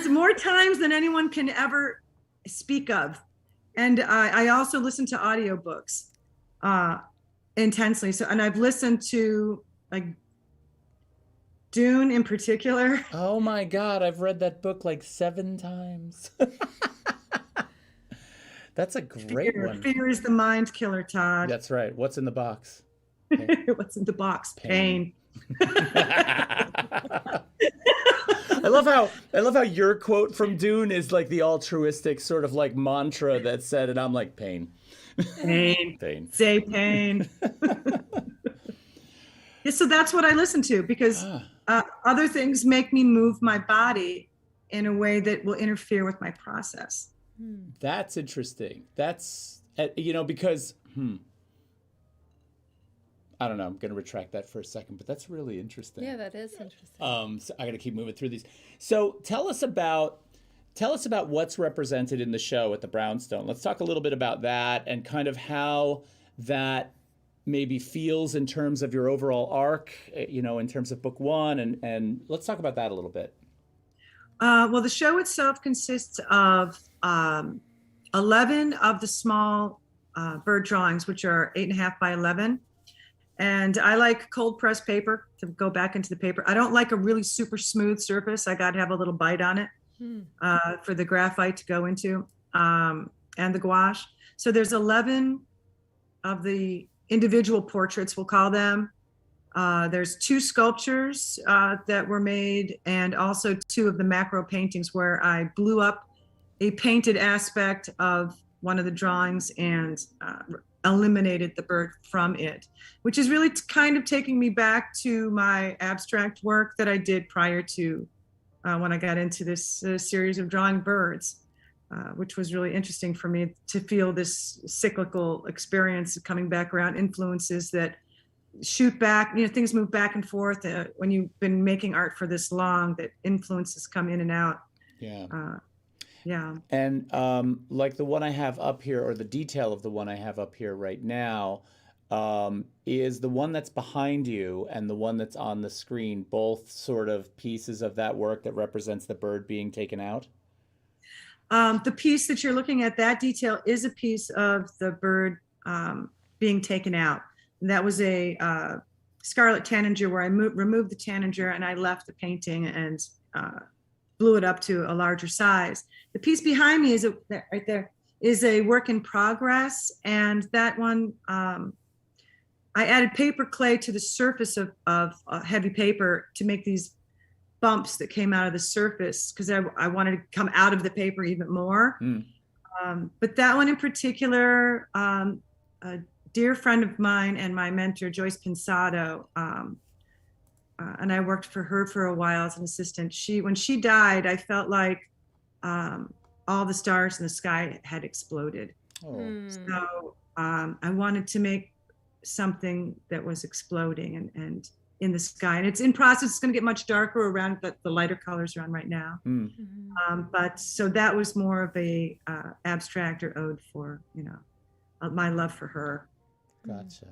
more times than anyone can ever speak of. And I also listen to audiobooks intensely. So, and I've listened to like Dune in particular. Oh my God, I've read that book like 7 times. That's a great one. Fear is the mind killer, Todd. That's right. What's in the box? What's in the box? Pain. I love how your quote from Dune is like the altruistic sort of like mantra that said, and I'm like, pain. Pain. Say pain. Yeah, so that's what I listen to because other things make me move my body in a way that will interfere with my process. That's interesting. That's, because, I don't know. I'm going to retract that for a second, but that's really interesting. Yeah, that is interesting. So I got to keep moving through these. So tell us about what's represented in the show at the Brownstone. Let's talk a little bit about that and kind of how that maybe feels in terms of your overall arc, in terms of book 1, and let's talk about that a little bit. Well, the show itself consists of 11 of the small bird drawings, which are 8.5 by 11. And I like cold pressed paper to go back into the paper. I don't like a really super smooth surface. I got to have a little bite on it for the graphite to go into and the gouache. So there's 11 of the individual portraits, we'll call them. There's 2 sculptures that were made, and also 2 of the macro paintings where I blew up a painted aspect of one of the drawings and eliminated the bird from it, which is really kind of taking me back to my abstract work that I did prior to when I got into this series of drawing birds, which was really interesting for me to feel this cyclical experience of coming back around, influences that shoot back, things move back and forth when you've been making art for this long, that influences come in and out. Yeah. And like the one I have up here, or the detail of the one I have up here right now, is the one that's behind you and the one that's on the screen, both sort of pieces of that work that represents the bird being taken out? The piece that you're looking at, that detail is a piece of the bird being taken out. And that was a scarlet tanager where I removed the tanager and I left the painting and blew it up to a larger size. The piece behind me right there is a work in progress, and that one I added paper clay to the surface of heavy paper to make these bumps that came out of the surface because I wanted to come out of the paper even more. But that one in particular, a dear friend of mine and my mentor, Joyce Pensado, and I worked for her for a while as an assistant. When she died, I felt like all the stars in the sky had exploded. So I wanted to make something that was exploding and in the sky. And it's in process. It's going to get much darker around the lighter colors are on right now. But so that was more of a abstract or ode for, my love for her. Gotcha.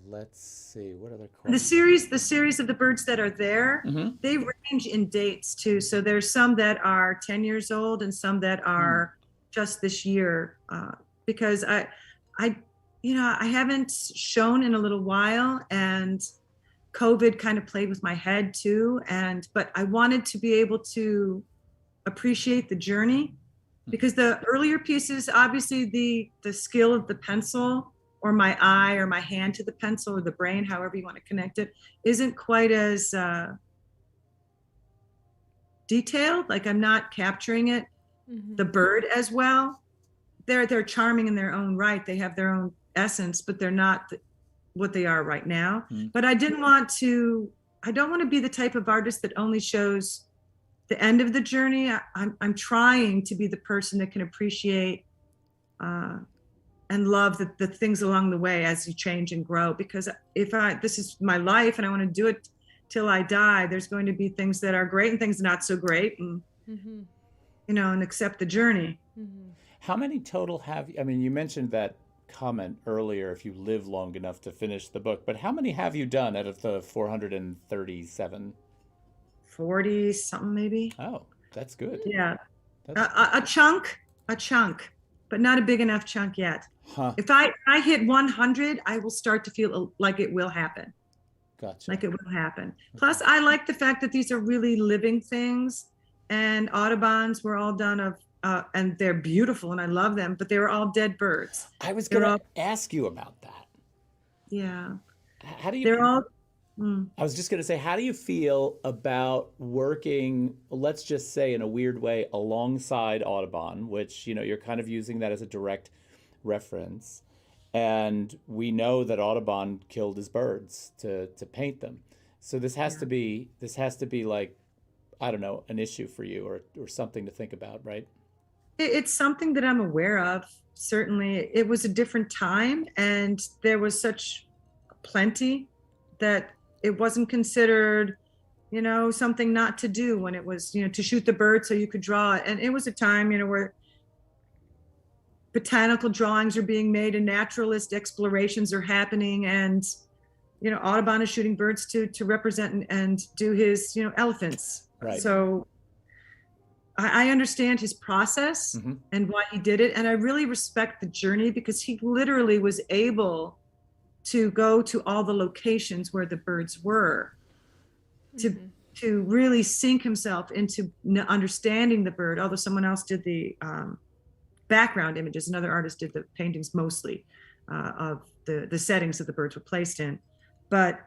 Let's see, what other questions? The series of the birds that are there, they range in dates too. So there's some that are 10 years old and some that are just this year, because I haven't shown in a little while, and COVID kind of played with my head too. But I wanted to be able to appreciate the journey, because the earlier pieces, obviously the skill of the pencil or my eye or my hand to the pencil or the brain, however you want to connect it, isn't quite as detailed. Like I'm not capturing it, the bird as well. They're charming in their own right. They have their own essence, but they're not what they are right now. But I don't want to be the type of artist that only shows the end of the journey. I'm trying to be the person that can appreciate and love the things along the way as you change and grow. Because this is my life and I want to do it till I die, there's going to be things that are great and things not so great, and and accept the journey. How many total have you? I mean, you mentioned that comment earlier, if you live long enough to finish the book, but how many have you done out of the 437? 40 something maybe. Oh, that's good. Yeah. A chunk, but not a big enough chunk yet. If I hit 100, I will start to feel like it will happen. Gotcha. Like it will happen. Plus, I like the fact that these are really living things, and Audubons were all done of, and they're beautiful and I love them, but they were all dead birds. I was going to ask you about that. Yeah. How do you? They're all. I was just going to say, how do you feel about working, let's just say in a weird way, alongside Audubon, which, you're kind of using that as a direct reference. And we know that Audubon killed his birds to paint them. So this has to be like, I don't know, an issue for you or something to think about, right? It's something that I'm aware of. Certainly, it was a different time, and there was such plenty that it wasn't considered, something not to do when it was, to shoot the bird so you could draw it. And it was a time, where botanical drawings are being made and naturalist explorations are happening, and Audubon is shooting birds to represent and do his elephants. Right. So I understand his process and why he did it, and I really respect the journey, because he literally was able to go to all the locations where the birds were, to really sink himself into understanding the bird. Although someone else did the background images, another artist did the paintings mostly of the settings that the birds were placed in. But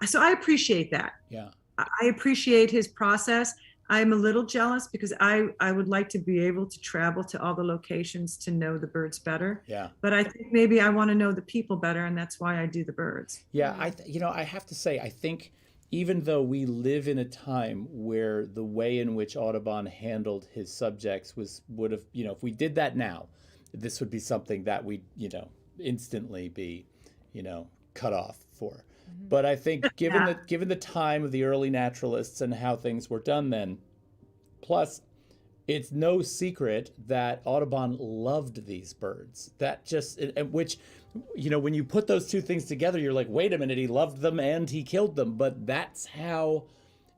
so I appreciate that. Yeah, I appreciate his process. I'm a little jealous because I would like to be able to travel to all the locations to know the birds better. Yeah. But I think maybe I want to know the people better, and that's why I do the birds. Yeah, I have to say, I think even though we live in a time where the way in which Audubon handled his subjects would have, if we did that now, this would be something that we'd, instantly be, cut off for. But I think given the time of the early naturalists and how things were done then, plus it's no secret that Audubon loved these birds. Which, when you put those two things together, you're like, wait a minute, he loved them and he killed them. But that's how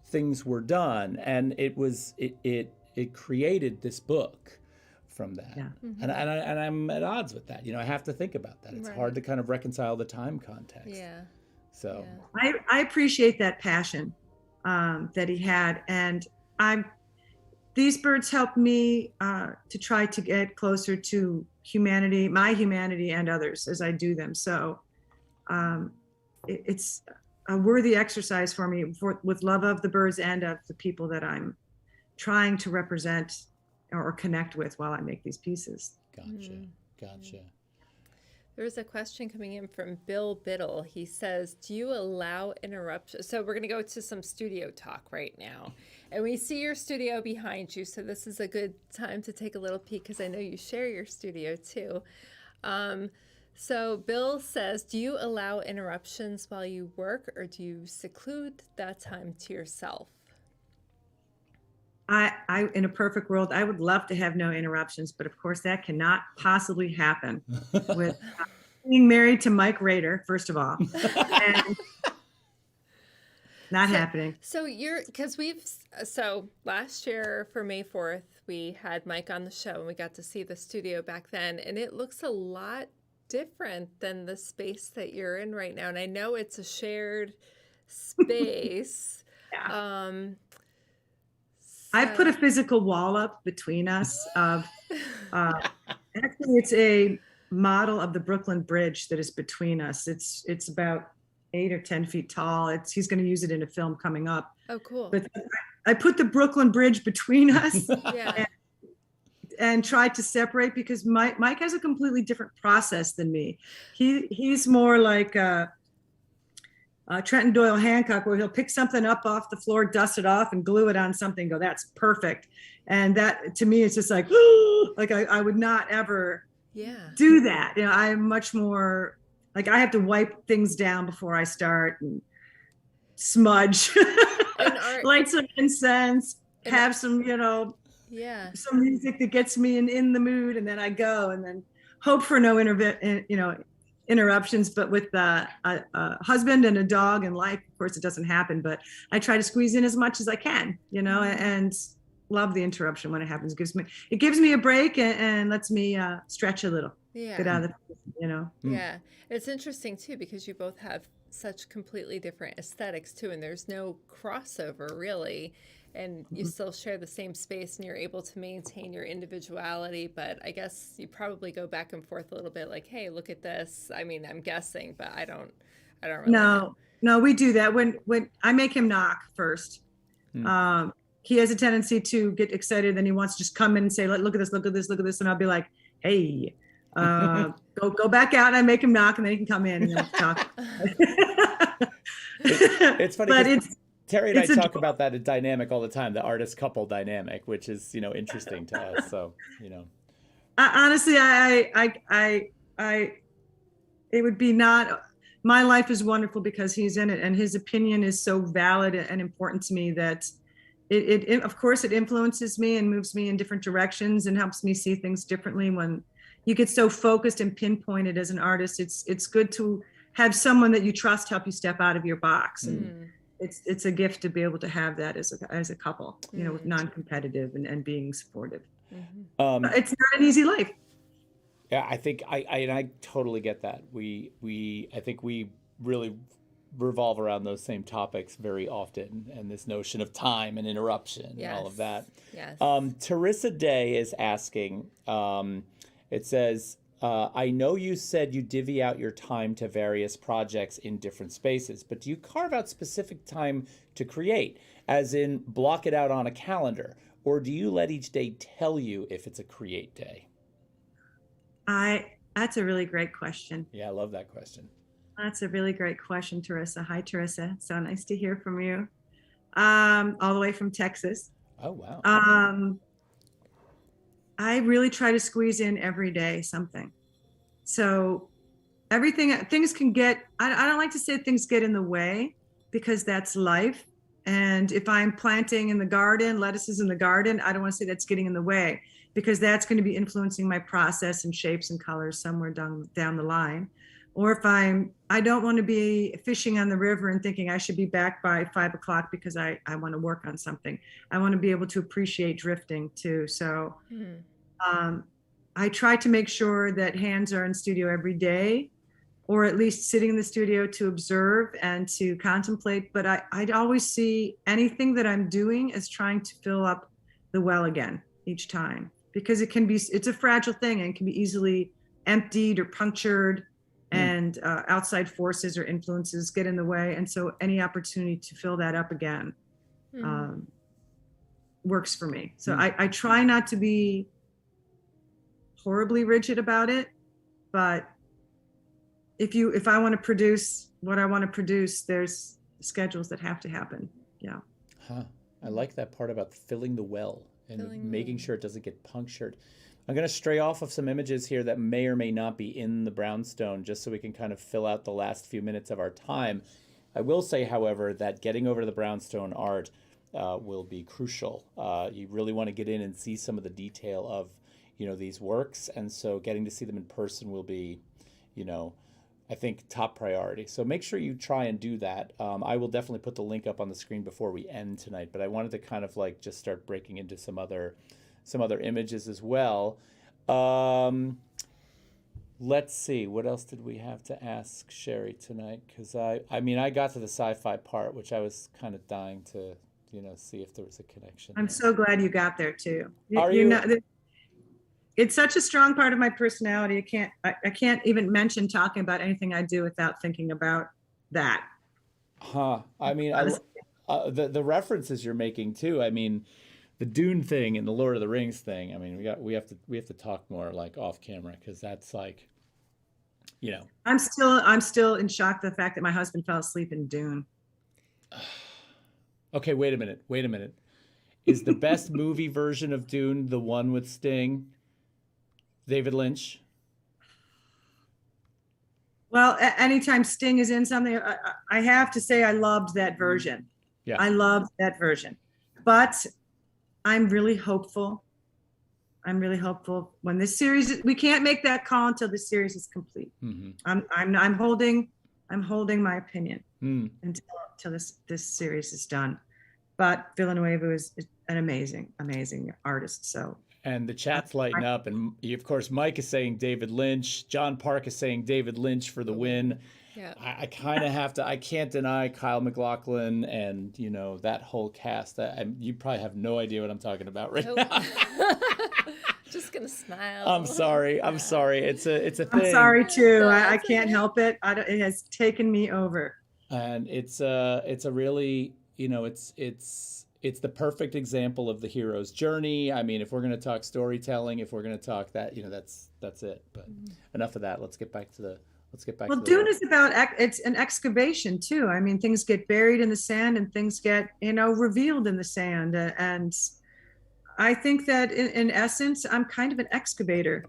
things were done, and it created this book from that. Yeah. And I'm at odds with that. I have to think about that. It's hard to kind of reconcile the time context. Yeah. So I appreciate that passion that he had, and these birds help me to try to get closer to humanity, my humanity, and others as I do them. So it's a worthy exercise for me, with love of the birds and of the people that I'm trying to represent or connect with while I make these pieces. Gotcha. There's a question coming in from Bill Bittle. He says, do you allow interruptions? So we're going to go to some studio talk right now. And we see your studio behind you, so this is a good time to take a little peek, because I know you share your studio too. So Bill says, do you allow interruptions while you work, or do you seclude that time to yourself? I in a perfect world, I would love to have no interruptions, but of course that cannot possibly happen with being married to Mike Rader, first of all. And not happening. So so last year for May 4th, we had Mike on the show, and we got to see the studio back then, and it looks a lot different than the space that you're in right now. And I know it's a shared space. Yeah. I've put a physical wall up between us of actually model of the Brooklyn Bridge that is between us. It's about 8 or 10 feet tall. He's going to use it in a film coming up. Oh, cool. But I put the Brooklyn Bridge between us Yeah. and tried to separate because Mike has a completely different process than me. He's more like Trenton Doyle Hancock, where he'll pick something up off the floor, dust it off, and glue it on something. Go, that's perfect. And that to me, it's just like, like I would not ever do that. You know, I'm much more like I have to wipe things down before I start and smudge, light some incense, have some, some music that gets me in the mood, and then I go and then hope for no interruptions. But with a husband and a dog and life, of course, it doesn't happen. But I try to squeeze in as much as I can, and love the interruption when it happens. It gives me a break and lets me stretch a little. Get out of the. Yeah, it's interesting too because you both have such completely different aesthetics too, and there's no crossover really. And you still share the same space and you're able to maintain your individuality. But I guess you probably go back and forth a little bit like, hey, look at this. I mean, I'm guessing, but I don't really know. No, we do that. When I make him knock first, he has a tendency to get excited. Then he wants to just come in and say, look at this, look at this, look at this. And I'll be like, hey, go back out, and I make him knock, and then he can come in and then talk. It's funny. But Terri and I talk about that dynamic all the time, the artist couple dynamic, which is, interesting to us. So, honestly, it would be not, my life is wonderful because he's in it, and his opinion is so valid and important to me that it of course it influences me and moves me in different directions and helps me see things differently. When you get so focused and pinpointed as an artist, it's good to have someone that you trust help you step out of your box. And it's a gift to be able to have that as a couple, with non-competitive and being supportive. It's not an easy life. Yeah, I think I totally get that. I think we really revolve around those same topics very often, and this notion of time and interruption and all of that. Yes. Terissa Day is asking, it says, I know you said you divvy out your time to various projects in different spaces, but do you carve out specific time to create, as in block it out on a calendar, or do you let each day tell you if it's a create day? That's a really great question. Yeah, I love that question. That's a really great question, Terissa. Hi, Terissa. So nice to hear from you. All the way from Texas. Oh, wow. I really try to squeeze in every day something. So things can get, I don't like to say things get in the way because that's life. And if I'm planting in the garden, lettuces in the garden, I don't want to say that's getting in the way because that's going to be influencing my process and shapes and colors somewhere down the line. Or if I don't want to be fishing on the river and thinking I should be back by 5 o'clock because I want to work on something. I want to be able to appreciate drifting too. So I try to make sure that hands are in studio every day, or at least sitting in the studio to observe and to contemplate. But I'd always see anything that I'm doing as trying to fill up the well again each time, because it's a fragile thing and can be easily emptied or punctured. And outside forces or influences get in the way. And so any opportunity to fill that up again works for me. So I try not to be horribly rigid about it, but if I want to produce what I want to produce, there's schedules that have to happen. Yeah. I like that part about filling the well and making sure it doesn't get punctured. I'm going to stray off of some images here that may or may not be in the Brownstone, just so we can kind of fill out the last few minutes of our time. I will say, however, that getting over to the Brownstone art will be crucial. You really want to get in and see some of the detail of, these works. And so getting to see them in person will be, I think, top priority. So make sure you try and do that. I will definitely put the link up on the screen before we end tonight, but I wanted to kind of just start breaking into some other images as well. Let's see, what else did we have to ask Sherry tonight? Because I got to the sci-fi part, which I was kind of dying to, see if there was a connection. I'm so glad you got there too. Are you? it's such a strong part of my personality. I can't even mention talking about anything I do without thinking about that. Huh. I mean, the references you're making too. I mean, the Dune thing and the Lord of the Rings thing. I mean, we have to talk more like off camera because that's like, you know. I'm still in shock the fact that my husband fell asleep in Dune. Okay, wait a minute. Wait a minute. Is the best movie version of Dune the one with Sting? David Lynch? Well, anytime Sting is in something, I have to say I loved that version. Yeah. I loved that version. But I'm really hopeful. I'm really hopeful when this series, we can't make that call until the series is complete. Mm-hmm. I'm holding my opinion until this series is done. But Villanueva is an amazing artist. So. And the chat's lighting up, and of course Mike is saying David Lynch. John Park is saying David Lynch for the win. Yeah. I kind of have to. I can't deny Kyle MacLachlan and that whole cast. You probably have no idea what I'm talking about right now. Just gonna smile. I'm sorry. It's a thing. I'm sorry too. I can't help it. It has taken me over. And it's a really it's the perfect example of the hero's journey. I mean, if we're going to talk storytelling, if we're going to talk that, that's it. But enough of that. Let's get back to the. Well, Dune is about it's an excavation too. I mean, things get buried in the sand and things get revealed in the sand. And I think that in essence, I'm kind of an excavator.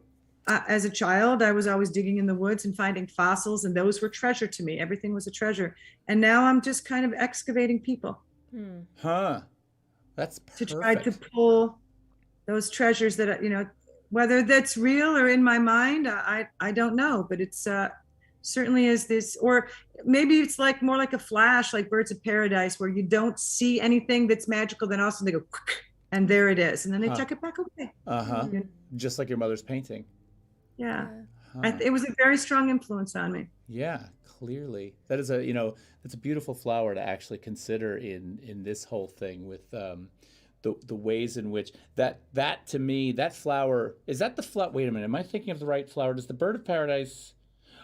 As a child, I was always digging in the woods and finding fossils, and those were treasure to me. Everything was a treasure. And now I'm just kind of excavating people. Huh. That's perfect. To try to pull those treasures that, whether that's real or in my mind, I don't know, but it's certainly is this, or maybe it's like more like a flash, like Birds of Paradise, where you don't see anything that's magical, then all of a sudden they go, and there it is. And then they tuck it back away. Just like your mother's painting. Yeah. It was a very strong influence on me. Yeah, clearly. That is that's a beautiful flower to actually consider in this whole thing with the ways in which that to me, that flower, is that the flower? Wait a minute, am I thinking of the right flower? Does the Bird of Paradise?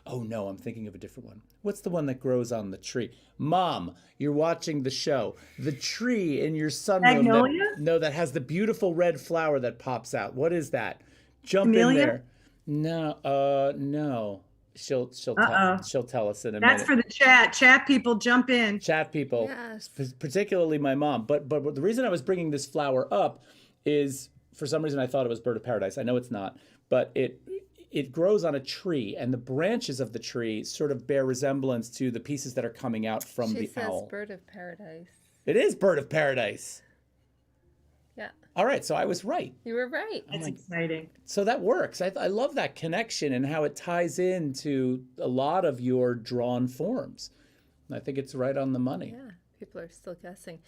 Oh no, I'm thinking of a different one. What's the one that grows on the tree? Mom, you're watching the show. The tree in your sunroom. Magnolia? That has the beautiful red flower that pops out. What is that? Jump Camellia? in there. No. She'll tell us in a minute. That's for the chat. Chat people, jump in. Chat people, yes. Particularly my mom. But the reason I was bringing this flower up is for some reason I thought it was Bird of Paradise. I know it's not, but it grows on a tree, and the branches of the tree sort of bear resemblance to the pieces that are coming out from the owl. She says Bird of Paradise. It is Bird of Paradise. Yeah. All right, so I was right. You were right. That's exciting. So that works. I love that connection and how it ties into a lot of your drawn forms. I think it's right on the money. Yeah, people are still guessing.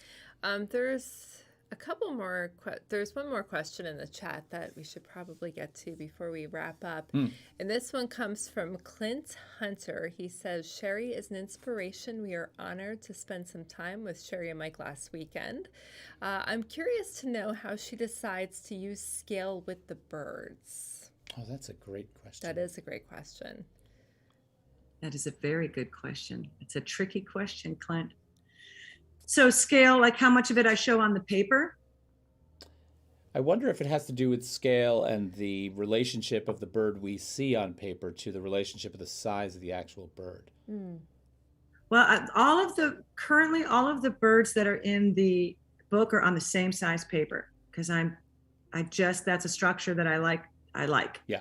There's a couple more. There's one more question in the chat that we should probably get to before we wrap up. And this one comes from Clint Hunter. He says, Sherry is an inspiration. We are honored to spend some time with Sherry and Mike last weekend. I'm curious to know how she decides to use scale with the birds. Oh, that's a great question. That is a great question. That is a very good question. It's a tricky question, Clint. So scale, like how much of it I show on the paper? I wonder if it has to do with scale and the relationship of the bird we see on paper to the relationship of the size of the actual bird. Well, currently all of the birds that are in the book are on the same size paper because that's a structure that I like. Yeah.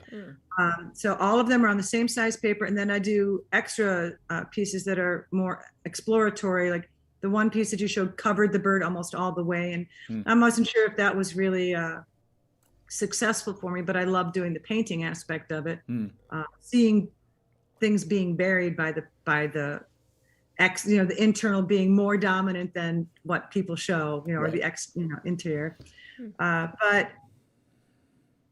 So all of them are on the same size paper, and then I do extra pieces that are more exploratory, like the one piece that you showed covered the bird almost all the way. And I wasn't sure if that was really successful for me, but I love doing the painting aspect of it. Seeing things being buried by the the internal being more dominant than what people show, or the interior. But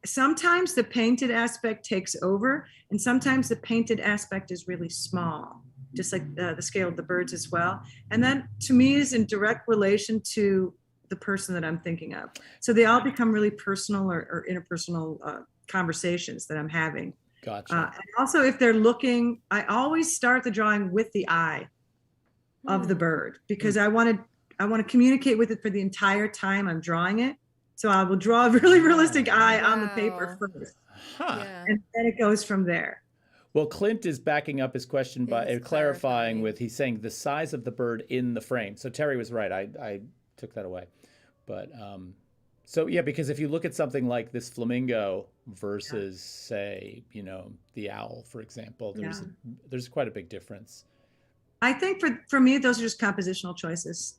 sometimes the painted aspect takes over, and sometimes the painted aspect is really small, just like the scale of the birds as well. And that to me is in direct relation to the person that I'm thinking of. So they all become really personal or interpersonal conversations that I'm having. Gotcha. And also, if they're looking, I always start the drawing with the eye of the bird, because I want to communicate with it for the entire time I'm drawing it. So I will draw a really realistic eye on the paper first, Yeah. and then it goes from there. Well, Clint is backing up his question by He's clarifying clarifying. with, he's saying the size of the bird in the frame. So Terry was right. I took that away. But so yeah, because if you look at something like this flamingo versus say, you know, the owl, for example, there's quite a big difference. I think for me, those are just compositional choices.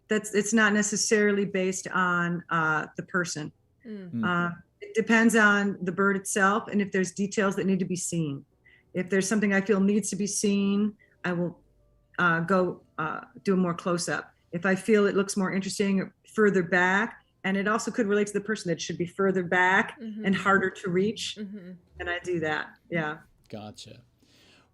It's not necessarily based on the person. It depends on the bird itself, and if there's details that need to be seen. If there's something I feel needs to be seen, I will go do a more close up. If I feel it looks more interesting further back, and it also could relate to the person, that should be further back and harder to reach, and I do that. Yeah. Gotcha.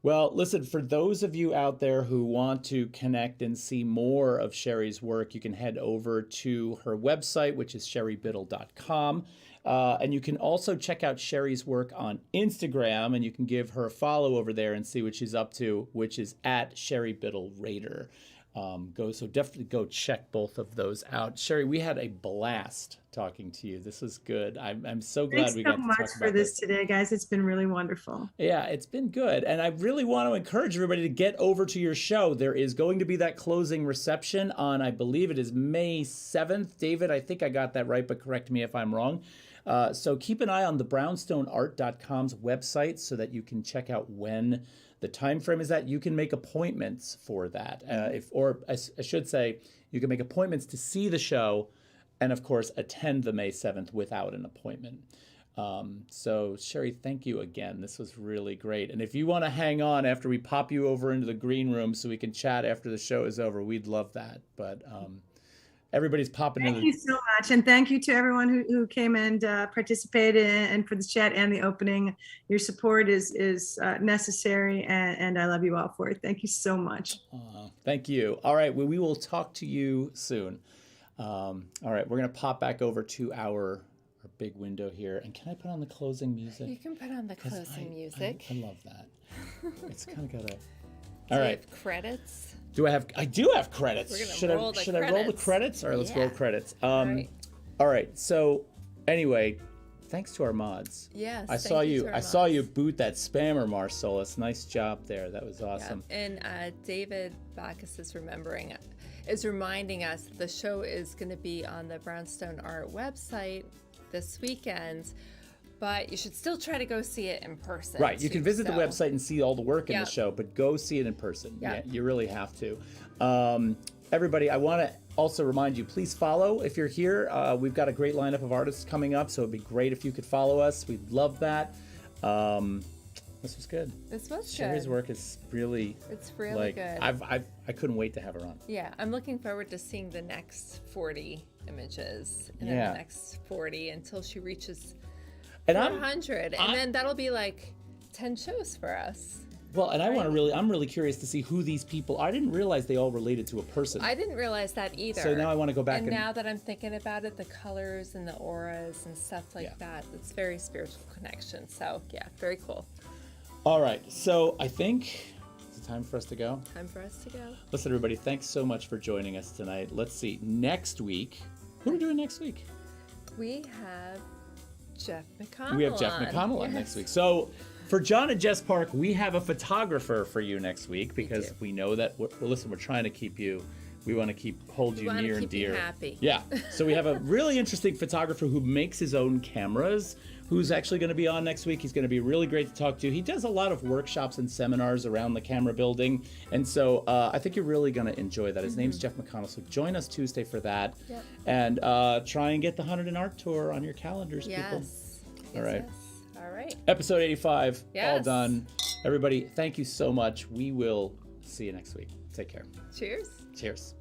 Well, listen, for those of you out there who want to connect and see more of Sherry's work, you can head over to her website, which is sherrybittle.com. And you can also check out Sherry's work on Instagram, and you can give her a follow over there and see what she's up to, which is at Sherry Bittle Raider. So definitely go check both of those out. Sherry, we had a blast talking to you. This was good. I'm so glad we got to talk about this. Thanks so much for this today, guys. It's been really wonderful. Yeah, it's been good. And I really want to encourage everybody to get over to your show. There is going to be that closing reception on, I believe it is May 7th. David, I think I got that right, but correct me if I'm wrong. So keep an eye on TheBrownstoneArt.com's website so that you can check out when the time frame is that. You can make appointments for that. I should say, you can make appointments to see the show and, of course, attend the May 7th without an appointment. So, Sherry, thank you again. This was really great. And if you want to hang on after we pop you over into the green room so we can chat after the show is over, we'd love that. But everybody's popping in. Thank you so much. And thank you to everyone who came and participated and for the chat and the opening. Your support is necessary, and I love you all for it. Thank you so much. Thank you. All right. Well, we will talk to you soon. All right. We're going to pop back over to our big window here. And can I put on the closing music? You can put on the closing music. I love that. It's kind of got a... All right. Do you have credits? I do have credits. We're gonna should I roll the credits? All right, let's roll credits. All right. So anyway, thanks to our mods. Yes. I saw you boot that spammer, Marcellus. Nice job there. That was awesome. Yeah. And David Bacchus is reminding us the show is going to be on the Brownstone Art website this weekend. But you should still try to go see it in person. Right. You can visit the website and see all the work in the show, but go see it in person. Yep. Yeah, you really have to. Everybody, I want to also remind you, please follow if you're here. We've got a great lineup of artists coming up, so it'd be great if you could follow us. We'd love that. This was good. Sherry's work is really... It's really good. I couldn't wait to have her on. Yeah, I'm looking forward to seeing the next 40 images and then the next 40 until she reaches... 400, and then that'll be like 10 shows for us. Well, and I'm really curious to see who these people are. I didn't realize they all related to a person. I didn't realize that either. So now I want to go back and now that I'm thinking about it, the colors and the auras and stuff like that, it's very spiritual connection. So yeah, very cool. All right, so I think it's time for us to go. Time for us to go. Listen, everybody, thanks so much for joining us tonight. Let's see, next week, who are we doing next week? We have Jeff McConnell. We have Jeff McConnell on next week. So for John and Jess Park, we have a photographer for you next week because we know that, we're trying to keep you, we want to hold you near and dear. You happy. Yeah. So we have a really interesting photographer who makes his own cameras, who's actually going to be on next week. He's going to be really great to talk to. He does a lot of workshops and seminars around the camera building. And so I think you're really going to enjoy that. His name's Jeff McConnell. So join us Tuesday for that. Yep. And try and get the 100 in Art Tour on your calendars, people. All right. All right. Episode 85, all done. Everybody, thank you so much. We will see you next week. Take care. Cheers. Cheers.